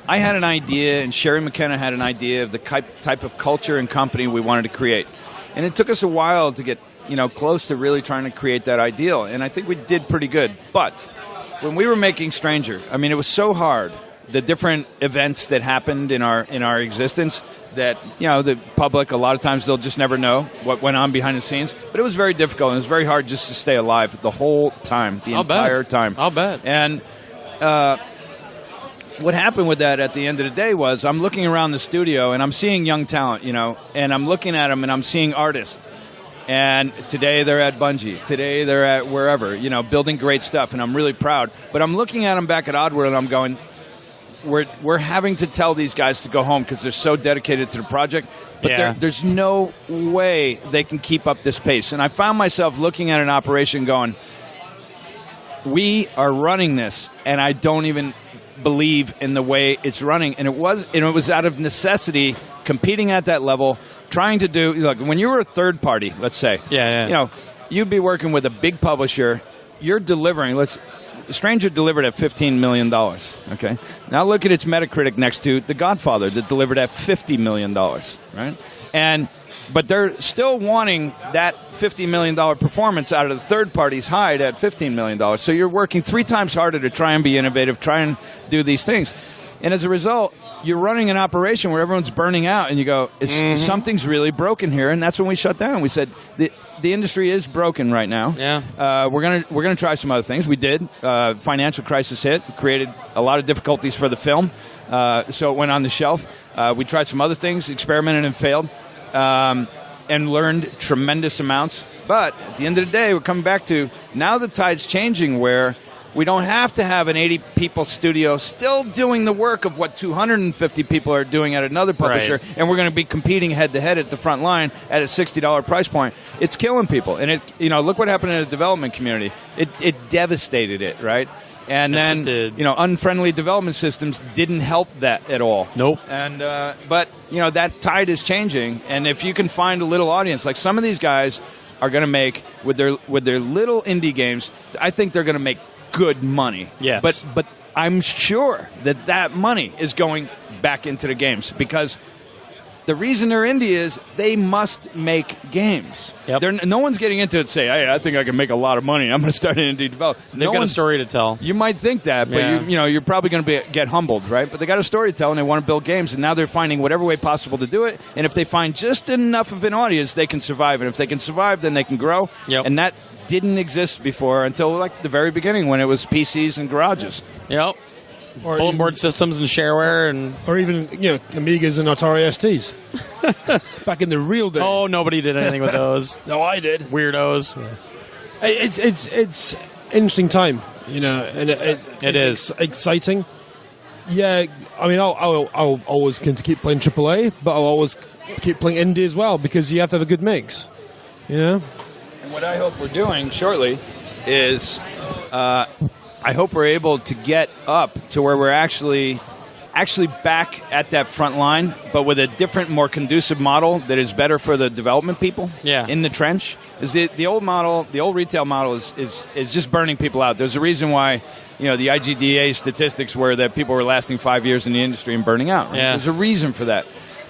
I had an idea, and Sherry McKenna had an idea of the type of culture and company we wanted to create. And it took us a while to get, close to really trying to create that ideal. And I think we did pretty good. But when we were making Stranger, it was so hard. The different events that happened in our existence that, the public, a lot of times they'll just never know what went on behind the scenes. But it was very difficult, and it was very hard just to stay alive the whole time, the entire time. I'll bet. And what happened with that at the end of the day was I'm looking around the studio, and I'm seeing young talent, and I'm looking at them, and I'm seeing artists. And today they're at Bungie. Today they're at wherever, building great stuff, and I'm really proud. But I'm looking at them back at Oddworld, and I'm going, we're having to tell these guys to go home because they're so dedicated to the project. But there's no way they can keep up this pace. And I found myself looking at an operation going, we are running this, and I don't even believe in the way it's running. And it was out of necessity, competing at that level, trying to do, look, when you were a third party, let's say, you'd be working with a big publisher, you're delivering, Stranger delivered at $15 million, okay? Now look at its Metacritic next to The Godfather that delivered at $50 million, right? But they're still wanting that $50 million performance out of the third party's hide at $15 million. So you're working 3 times harder to try and be innovative, try and do these things. And as a result, you're running an operation where everyone's burning out, and you go, something's really broken here, and that's when we shut down. We said, the industry is broken right now. Yeah. We're gonna try some other things. We did. Financial crisis hit, created a lot of difficulties for the film, so it went on the shelf. We tried some other things, experimented and failed, and learned tremendous amounts. But at the end of the day, we're coming back to now the tide's changing where we don't have to have an 80-people studio still doing the work of what 250 people are doing at another publisher, and we're going to be competing head-to-head at the front line at a $60 price point. It's killing people. And, look what happened in the development community. It devastated it, right? And then, unfriendly development systems didn't help that at all. Nope. And but, that tide is changing. And if you can find a little audience, like some of these guys are going to make, with their little indie games, I think they're going to make good money. Yes. But I'm sure that money is going back into the games because the reason they're indie is they must make games. Yep. No one's getting into it and say, hey, I think I can make a lot of money. I'm going to start an indie development. They've got a story to tell. You might think that, but you're probably going to get humbled, right? But they got a story to tell, and they want to build games, and now they're finding whatever way possible to do it. And if they find just enough of an audience, they can survive. And if they can survive, then they can grow. Yep. And that didn't exist before until the very beginning when it was PCs and garages. Yep. Or bulletin board systems and shareware or even Amigas and Atari STs back in the real day. Oh, nobody did anything with those. No, I did. Weirdos. Yeah. It's interesting time, and it is exciting. Yeah, I'll always keep playing AAA, but I'll always keep playing indie as well because you have to have a good mix. And what I hope we're doing shortly is I hope we're able to get up to where we're actually back at that front line, but with a different, more conducive model that is better for the development people in the trench. Is the old model, the old retail model is just burning people out. There's a reason why the IGDA statistics were that people were lasting 5 years in the industry and burning out. Right? Yeah. There's a reason for that.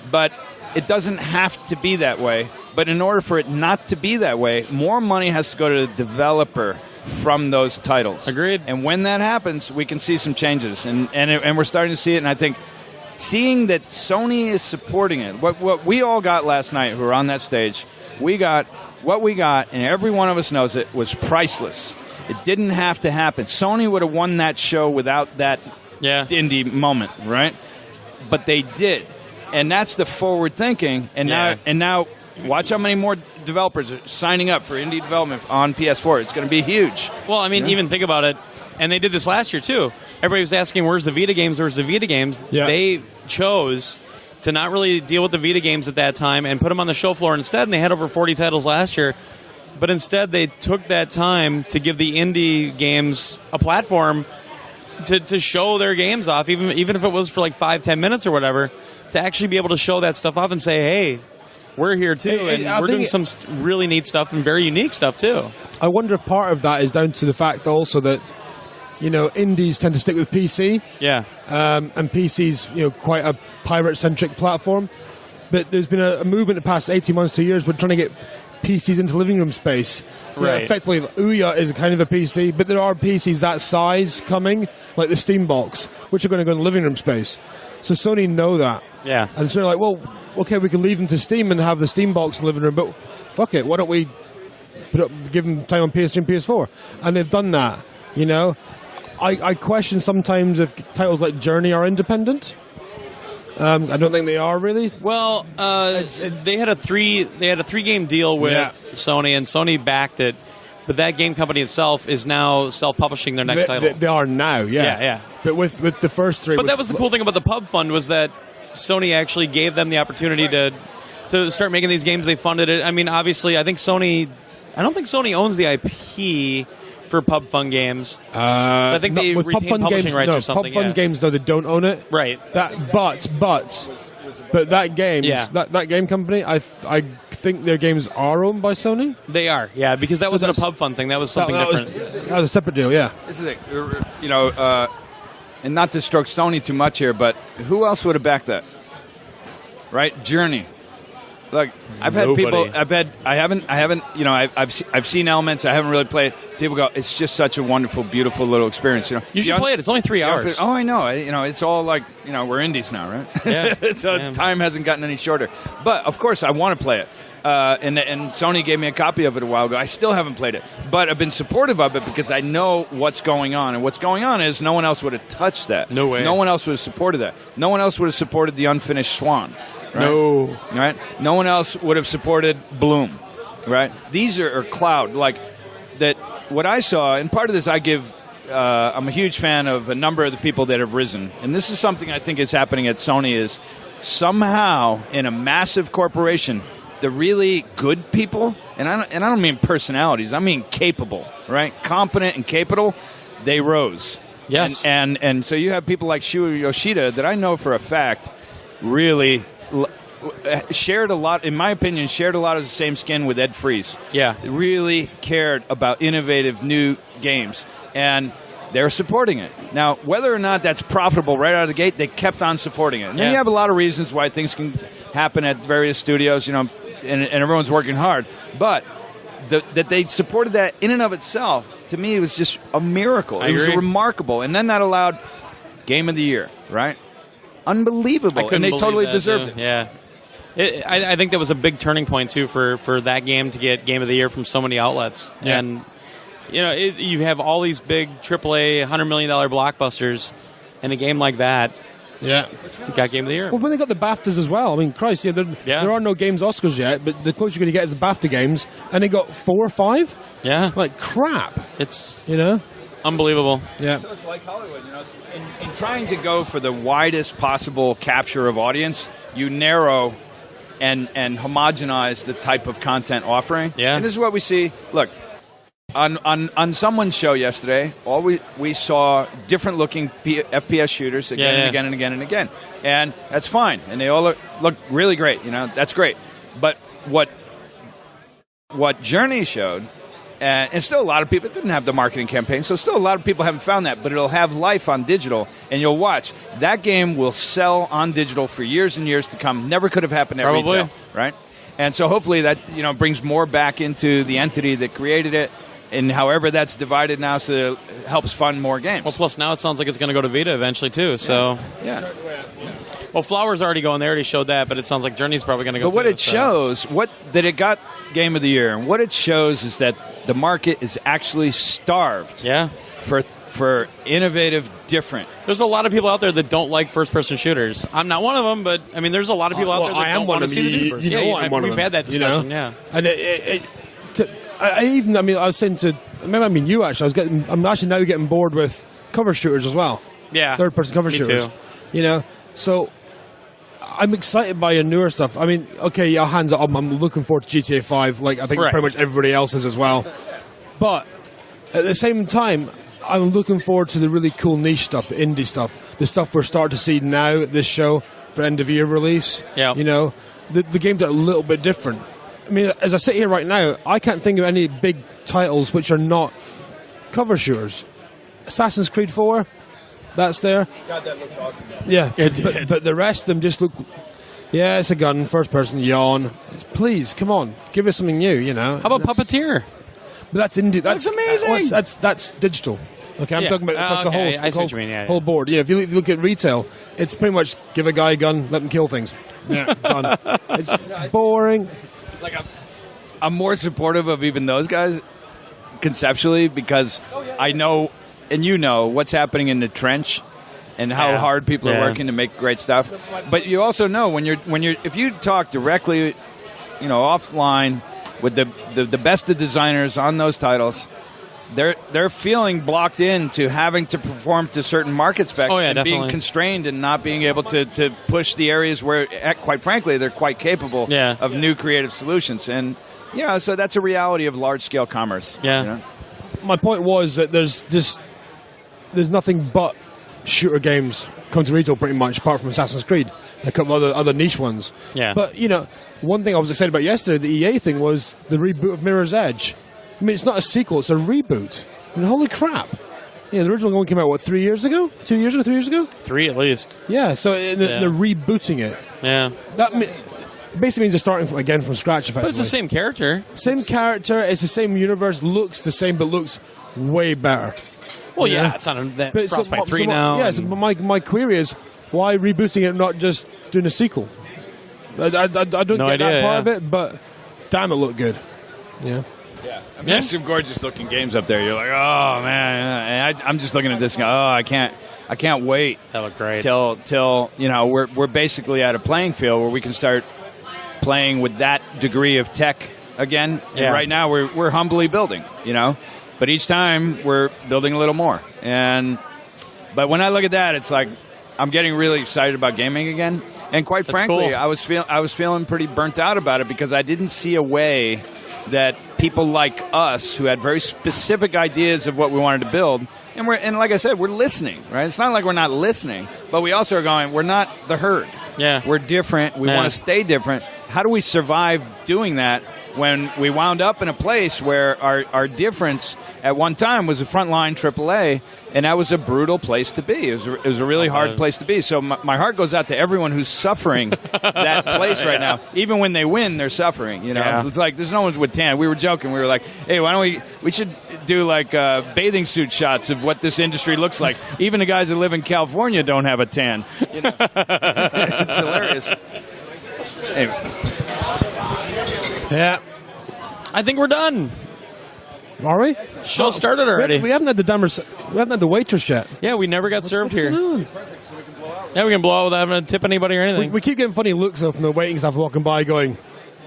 But it doesn't have to be that way. But in order for it not to be that way, more money has to go to the developer from those titles. Agreed. And when that happens, we can see some changes. And we're starting to see it. And I think seeing that Sony is supporting it, what we all got last night who were on that stage, what we got, and every one of us knows it, was priceless. It didn't have to happen. Sony would have won that show without that indie moment, right? But they did. And that's the forward thinking. And now watch how many more developers are signing up for indie development on PS4. It's going to be huge. Well, even think about it. And they did this last year, too. Everybody was asking, where's the Vita games? Where's the Vita games? Yeah. They chose to not really deal with the Vita games at that time and put them on the show floor instead, and they had over 40 titles last year. But instead, they took that time to give the indie games a platform to show their games off, even if it was for like 5-10 minutes or whatever, to actually be able to show that stuff off and say, hey, we're here too, and we're doing some really neat stuff and very unique stuff too. I wonder if part of that is down to the fact also that, indies tend to stick with PC. Yeah. And PC's, quite a pirate-centric platform. But there's been a movement the past 18 months, 2 years, we're trying to get PCs into living room space. Right. Effectively, Ouya is kind of a PC, but there are PCs that size coming, like the Steam Box, which are going to go in the living room space. So Sony know that. Yeah. And so they're like, well, okay, we can leave them to Steam and have the Steam Box in the living room, but fuck it, why don't we give them time on PS3 and PS4? And they've done that, I question sometimes if titles like Journey are independent. I don't think they are really. Well, they had a 3-game deal with Sony, and Sony backed it. But that game company itself is now self-publishing their next title. They are now, yeah. But with the first three. But that was the cool thing about the Pub Fund, was that Sony actually gave them the opportunity to start making these games. They funded it. I mean, obviously, I don't think Sony owns the IP for Pub Fund games. I think they retain publishing rights or something. Pub Fund games, though, they don't own it. Right. But that game, that game company, I think their games are owned by Sony. They are, yeah, because that wasn't a Pub Fund thing. That was something different. That was a separate deal, yeah. This is and not to stroke Sony too much here, but who else would have backed that? Right, Journey. Look, I've had people. I haven't. I've seen elements. I haven't really played. People go, it's just such a wonderful, beautiful little experience. You should play it. It's only 3 hours. Oh, I know. It's all like we're indies now, right? Yeah. So time hasn't gotten any shorter. But of course, I want to play it. And Sony gave me a copy of it a while ago. I still haven't played it, but I've been supportive of it because I know what's going on. And what's going on is no one else would have touched that. No way. No one else would have supported that. No one else would have supported the Unfinished Swan. Right? No. Right? No one else would have supported Bloom. Right? These are Cloud. Like, that. What I saw, and part of this I give, I'm a huge fan of a number of the people that have risen. And this is something I think is happening at Sony, is somehow in a massive corporation, the really good people, and I don't mean personalities, I mean capable, right? Competent and capable, they rose. Yes. And so you have people like Shuo Yoshida that I know for a fact really shared a lot, in my opinion, shared a lot of the same skin with Ed Freese. Yeah. Really cared about innovative new games. And they're supporting it. Now, whether or not that's profitable right out of the gate, they kept on supporting it. And then you have a lot of reasons why things can happen at various studios, and everyone's working hard. But that they supported that in and of itself, to me, it was just a miracle. It was remarkable. And then that allowed Game of the Year, right? Unbelievable. And they totally deserved it. Yeah. I think that was a big turning point, too, for that game to get Game of the Year from so many outlets. Yeah. And, you have all these big AAA $100 million blockbusters, and a game like that got Game of the Year. Well, when they got the BAFTAs as well, I mean, Christ, there are no games Oscars yet, but the closest you're going to get is the BAFTA games, and they got 4 or 5? Yeah. Like, crap. It's, unbelievable. Yeah. So it's like Hollywood, in trying to go for the widest possible capture of audience, you narrow and homogenize the type of content offering. Yeah. And this is what we see. Look, on someone's show yesterday, we saw different looking FPS shooters again and again and again and again, and that's fine, and they all look really great. That's great. But what Journey showed, and still a lot of people, it didn't have the marketing campaign, so still a lot of people haven't found that, but it'll have life on digital, and you'll watch. That game will sell on digital for years and years to come. Never could have happened at retail, right? And so hopefully that brings more back into the entity that created it. And however that's divided now, so it helps fund more games. Well, plus now it sounds like it's going to go to Vita eventually, too. So yeah. Well, Flower's already going. They already showed that, but it sounds like Journey's probably going to go. But what it shows, that it got Game of the Year, and what it shows is that the market is actually starved. Yeah. For innovative, different. There's a lot of people out there that don't like first-person shooters. I'm not one of them, but I mean, there's a lot of people out there that don't want to see the difference. I'm one of them. We've had that discussion. Yeah. And I was saying to, you actually, I'm actually now getting bored with cover shooters as well. Yeah. Third-person cover Me shooters. too. You know, so I'm excited by your newer stuff. I mean, okay, yeah, hands up, I'm looking forward to GTA 5, like I think Right. pretty much everybody else is as well. But at the same time, I'm looking forward to the really cool niche stuff, the indie stuff, the stuff we're starting to see now at this show for end-of-year release. Yeah. You know, the games that are a little bit different. I mean, as I sit here right now, I can't think of any big titles which are not cover shooters. Assassin's Creed 4, that's there. God, that looked awesome. Yeah, It did. but the rest of them just look. Yeah, it's a gun, first person, yawn. Please, come on, give us something new. You know. How about Puppeteer? But that's indie. That's amazing. That's digital. Okay, I'm Yeah. talking about across the Okay, whole, I see what you mean, yeah, whole yeah. board. Yeah, if you look at retail, it's pretty much give a guy a gun, let him kill things. Yeah, done. It's boring. Like I'm more supportive of even those guys conceptually because I know, and you know, what's happening in the trench and how Yeah. hard people are Yeah. working to make great stuff. But you also know when you're if you talk directly, you know, offline with the best of designers on those titles, they're feeling blocked into having to perform to certain market specs Oh, yeah, and being definitely. constrained and not being able to push the areas where, quite frankly, they're quite capable Yeah. of new creative solutions. And, you know, so that's a reality of large-scale commerce. Yeah. You know? My point was that there's nothing but shooter games come to retail pretty much, apart from Assassin's Creed, and a couple other niche ones. Yeah. But you know, one thing I was excited about yesterday, the EA thing, was the reboot of Mirror's Edge. I mean, it's not a sequel; it's a reboot. I mean, holy crap! Yeah, the original one came out 3 years ago, 2 years ago, 3 years ago. 3 at least. Yeah, so Yeah. they're rebooting it. Yeah. That basically means they're starting again from scratch. Effectively, But it's the same character. Same character, it's the same universe, looks the same, but looks way better. Well, yeah, Yeah. it's on that But so- Frostbite 3 so now. Yeah, so and- my query is, why rebooting it, not just doing a sequel? I don't No get idea, that part yeah. of it, but damn, it looked good. Yeah. Yeah, I mean, Yeah. there's some gorgeous looking games up there. You're like, oh man, and I'm just looking at this. And go, oh, I can't wait That looked great. till you know we're basically at a playing field where we can start playing with that degree of tech again. Yeah. And right now we're humbly building, you know, but each time we're building a little more. But when I look at that, it's like I'm getting really excited about gaming again. And quite That's frankly, cool. I was feeling pretty burnt out about it because I didn't see a way that people like us who had very specific ideas of what we wanted to build, and like I said, we're listening, right? It's not like we're not listening, but we also are going, we're not the herd. Yeah. We're different. We Yeah. want to stay different. How do we survive doing that when we wound up in a place where our difference at one time was a frontline AAA, and that was a brutal place to be. It was a really hard place to be. So my heart goes out to everyone who's suffering that place right now. Even when they win, they're suffering. You know, Yeah. it's like there's no one with tan. We were joking. We were like, hey, why don't we should do like bathing suit shots of what this industry looks like. Even the guys that live in California don't have a tan. You know? It's hilarious. Anyway. Yeah. I think we're done. Are we? Show started already. We haven't had we haven't had the waitress yet. Yeah, we never got served here. What's going on? Yeah, we can blow out without having to tip anybody or anything. We keep getting funny looks though from the waiting staff walking by, going,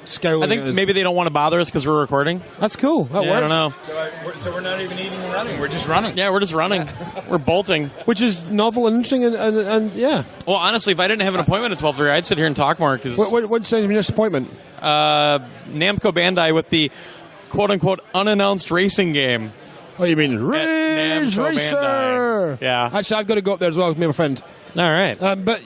scowling. I think at us. maybe they don't want to bother us because we're recording. That's cool. That Yeah, works. I don't know. So we're not even eating and running. We're just running. Yeah, we're just running. We're bolting. Which is novel and interesting, and yeah. Well, honestly, if I didn't have an appointment at 12:30, I'd sit here and talk more because What's your next appointment? Namco Bandai with the quote-unquote unannounced racing game. Oh, you mean Ridge Namco Racer? Bandai. Yeah. Actually, I've got to go up there as well with me and my friend. All right. But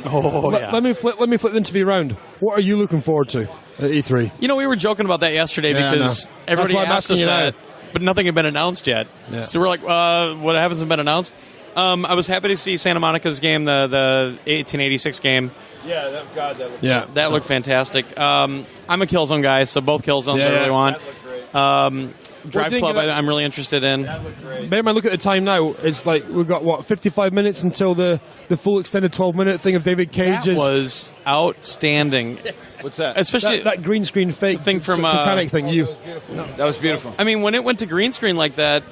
let me flip the interview around. What are you looking forward to at E3? You know, we were joking about that yesterday Yeah, I because know. everybody That's why I'm asked asking us you now. that, but nothing had been announced yet. Yeah. So we're like, what hasn't been announced? I was happy to see Santa Monica's game, the 1886 game. Yeah, that looked That looked fantastic. I'm a Killzone guy, so both Killzones I really want. Drive think Club about- I'm really interested in. Bear in mind, look at the time now. It's like we've got 55 minutes until the full extended 12-minute thing of David That Cage's was outstanding. What's that? Especially, that green screen fake thing from, satanic thing. That was beautiful. I mean, when it went to green screen like that,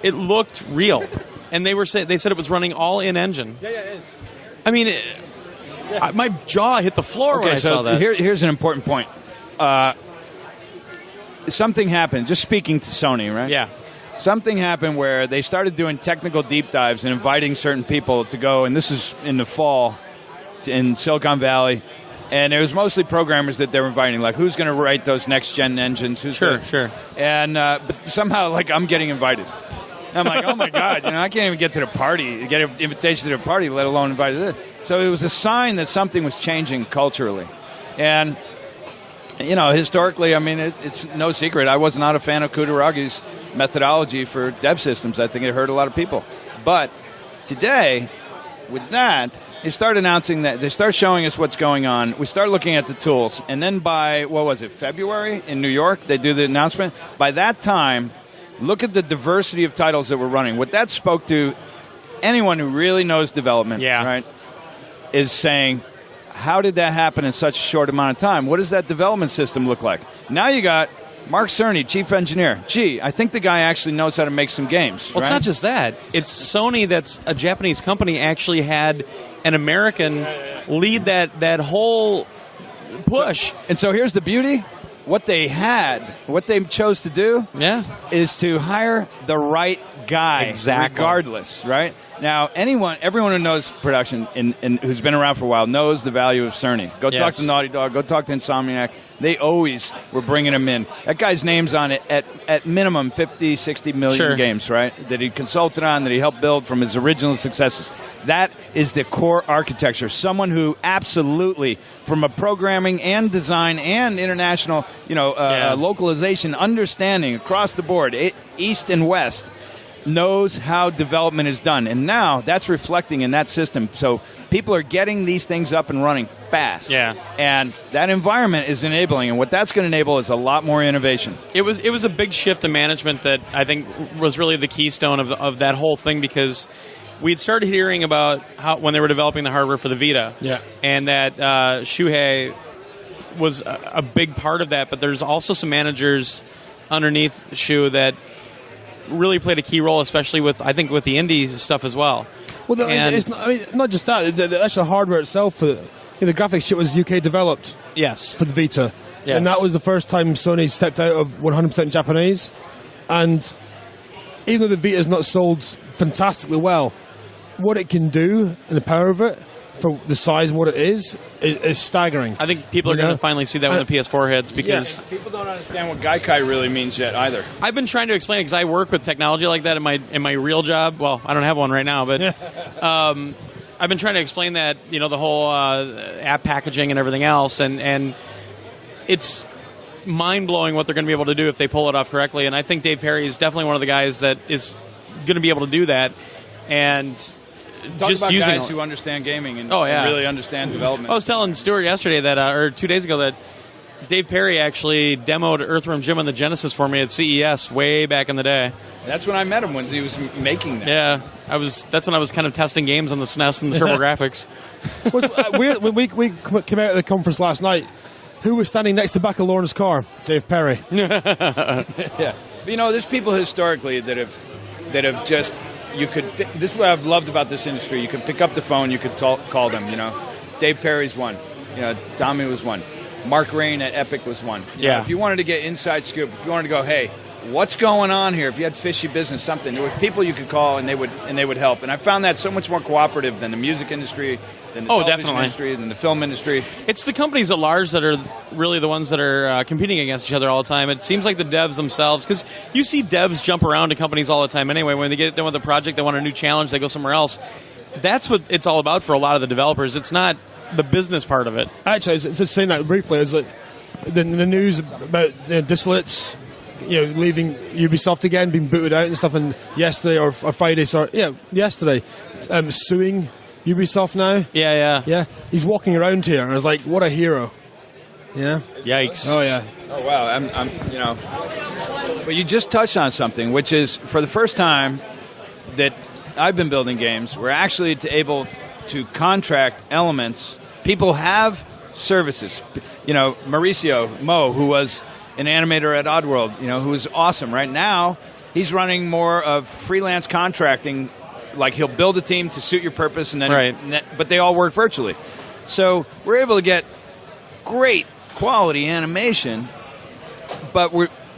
it looked real. And they said it was running all in engine. Yeah, it is. I mean, my jaw hit the floor when I saw that. Here's an important point. something happened. Just speaking to Sony, right? Yeah. Something happened where they started doing technical deep dives and inviting certain people to go, and this is in the fall in Silicon Valley, and it was mostly programmers that they were inviting, like who's going to write those next-gen engines. Sure. And but somehow, like, I'm getting invited. And I'm like, oh, my God, I can't even get to the party, get an invitation to the party, let alone invited to this. So it was a sign that something was changing culturally. And historically, I mean, it's no secret. I was not a fan of Kudaragi's methodology for dev systems. I think it hurt a lot of people. But today, with that, they start announcing that. They start showing us what's going on. We start looking at the tools. And then by, February in New York, they do the announcement. By that time, look at the diversity of titles that we're running. What that spoke to anyone who really knows development, right, is saying, how did that happen in such a short amount of time? What does that development system look like? Now you got Mark Cerny, chief engineer. Gee, I think the guy actually knows how to make some games. Well, it's not just that. It's Sony, that's a Japanese company, actually had an American lead that whole push. And so here's the beauty. What they chose to do is to hire the right guy, regardless, right? Now, everyone who knows production and who's been around for a while knows the value of Cerny. Go talk to Naughty Dog. Go talk to Insomniac. They always were bringing him in. That guy's name's on it at minimum 50, 60 million games, right? That he consulted on, that he helped build from his original successes. That is the core architecture. Someone who absolutely, from a programming and design and international, localization, understanding across the board, east and west, knows how development is done. And now that's reflecting in that system. So people are getting these things up and running fast. Yeah. And that environment is enabling. And what that's going to enable is a lot more innovation. It was a big shift in management that I think was really the keystone of that whole thing, because we'd started hearing about how when they were developing the hardware for the Vita. Yeah. And that Shuhei was a big part of that. But there's also some managers underneath Shu that really played a key role, especially with the indie stuff as well. Well, it's not just that. The actual hardware itself, the graphics shit was UK developed. Yes. For the Vita. Yes. And that was the first time Sony stepped out of 100% Japanese. And even though the Vita is not sold fantastically well, what it can do and the power of it, for the size and what it is staggering. I think people are going to finally see that when the PS4 hits, because people don't understand what Gaikai really means yet either. I've been trying to explain it because I work with technology like that in my real job. Well, I don't have one right now, but I've been trying to explain that, the whole app packaging and everything else, and it's mind-blowing what they're going to be able to do if they pull it off correctly. And I think Dave Perry is definitely one of the guys that is going to be able to do that. And Talk just about using guys who understand gaming and and really understand development. I was telling Stewart yesterday that, or 2 days ago, that Dave Perry actually demoed Earthworm Jim on the Genesis for me at CES way back in the day. That's when I met him, when he was making that. Yeah, that's when I was kind of testing games on the SNES and the TurboGrafx. Weird, when we came out of the conference last night, who was standing next to the back of Lorne's car? Dave Perry. Yeah, but, there's people historically that have just. This is what I've loved about this industry. You could pick up the phone, you could call them. Dave Perry's one. Dami was one. Mark Rain at Epic was one. If you wanted to get inside scoop, if you wanted to go, hey, what's going on here? If you had fishy business, something, there was people you could call and they would help. And I found that so much more cooperative than the music industry, than the television industry, than the film industry. It's the companies at large that are really the ones that are competing against each other all the time. It seems like the devs themselves, because you see devs jump around to companies all the time anyway. When they get done with a project, they want a new challenge, they go somewhere else. That's what it's all about for a lot of the developers. It's not the business part of it. Actually, just saying that briefly, is like the news about Dissolutes, leaving Ubisoft again, being booted out and stuff, and yesterday or Friday, yesterday, suing Ubisoft now. Yeah. He's walking around here, and I was like, what a hero. Yeah. Yikes. Oh yeah. Oh wow. But you just touched on something, which is for the first time that I've been building games, we're actually able to contract elements. People have services. Mauricio Mo, who was an animator at Oddworld, who was awesome. Right now, he's running more of freelance contracting. Like, he'll build a team to suit your purpose, and then but they all work virtually. So we're able to get great quality animation, but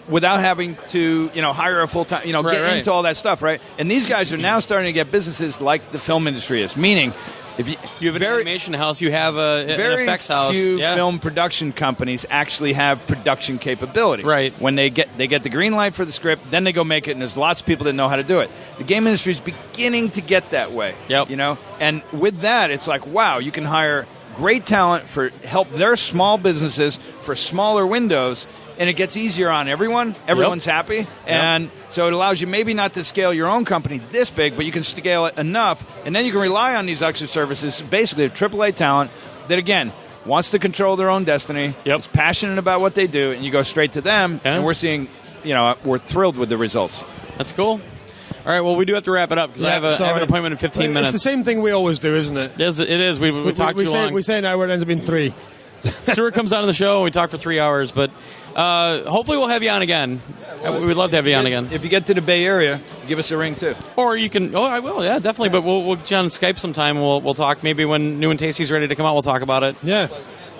without having to, hire a full-time, get into all that stuff, right? And these guys are now starting to get businesses like the film industry is, meaning if you have an animation house, you have an effects house. Very few film production companies actually have production capability. Right. When they get the green light for the script, then they go make it, and there's lots of people that know how to do it. The game industry is beginning to get that way. Yep. And with that, it's like, wow, you can hire great talent for help their small businesses for smaller windows, and it gets easier on everyone. Everyone's happy. And so it allows you maybe not to scale your own company this big, but you can scale it enough, and then you can rely on these extra services, basically a AAA talent that, again, wants to control their own destiny, is passionate about what they do, and you go straight to them, and we're seeing, we're thrilled with the results. That's cool. All right, well, we do have to wrap it up because I have an appointment in 15 minutes. It's the same thing we always do, isn't it? It is. We talk too long. We say an hour, it ends up being 3. Stewart comes on the show, and we talk for 3 hours, but hopefully we'll have you on again. We'd love to have you on again. If you get to the Bay Area, give us a ring, too. Or you can... Oh, I will, yeah, definitely. But we'll get you on Skype sometime. We'll talk. Maybe when New and Tasty's ready to come out, we'll talk about it. Yeah.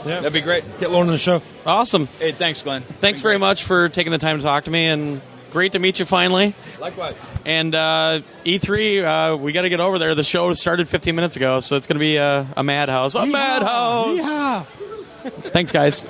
That'd be great. Get Lorne on the show. Awesome. Hey, thanks, Glenn. Thanks very much for taking the time to talk to me, and great to meet you finally. Likewise. And E3, we got to get over there. The show started 15 minutes ago, so it's going to be a madhouse. A madhouse! Yeehaw. Thanks, guys.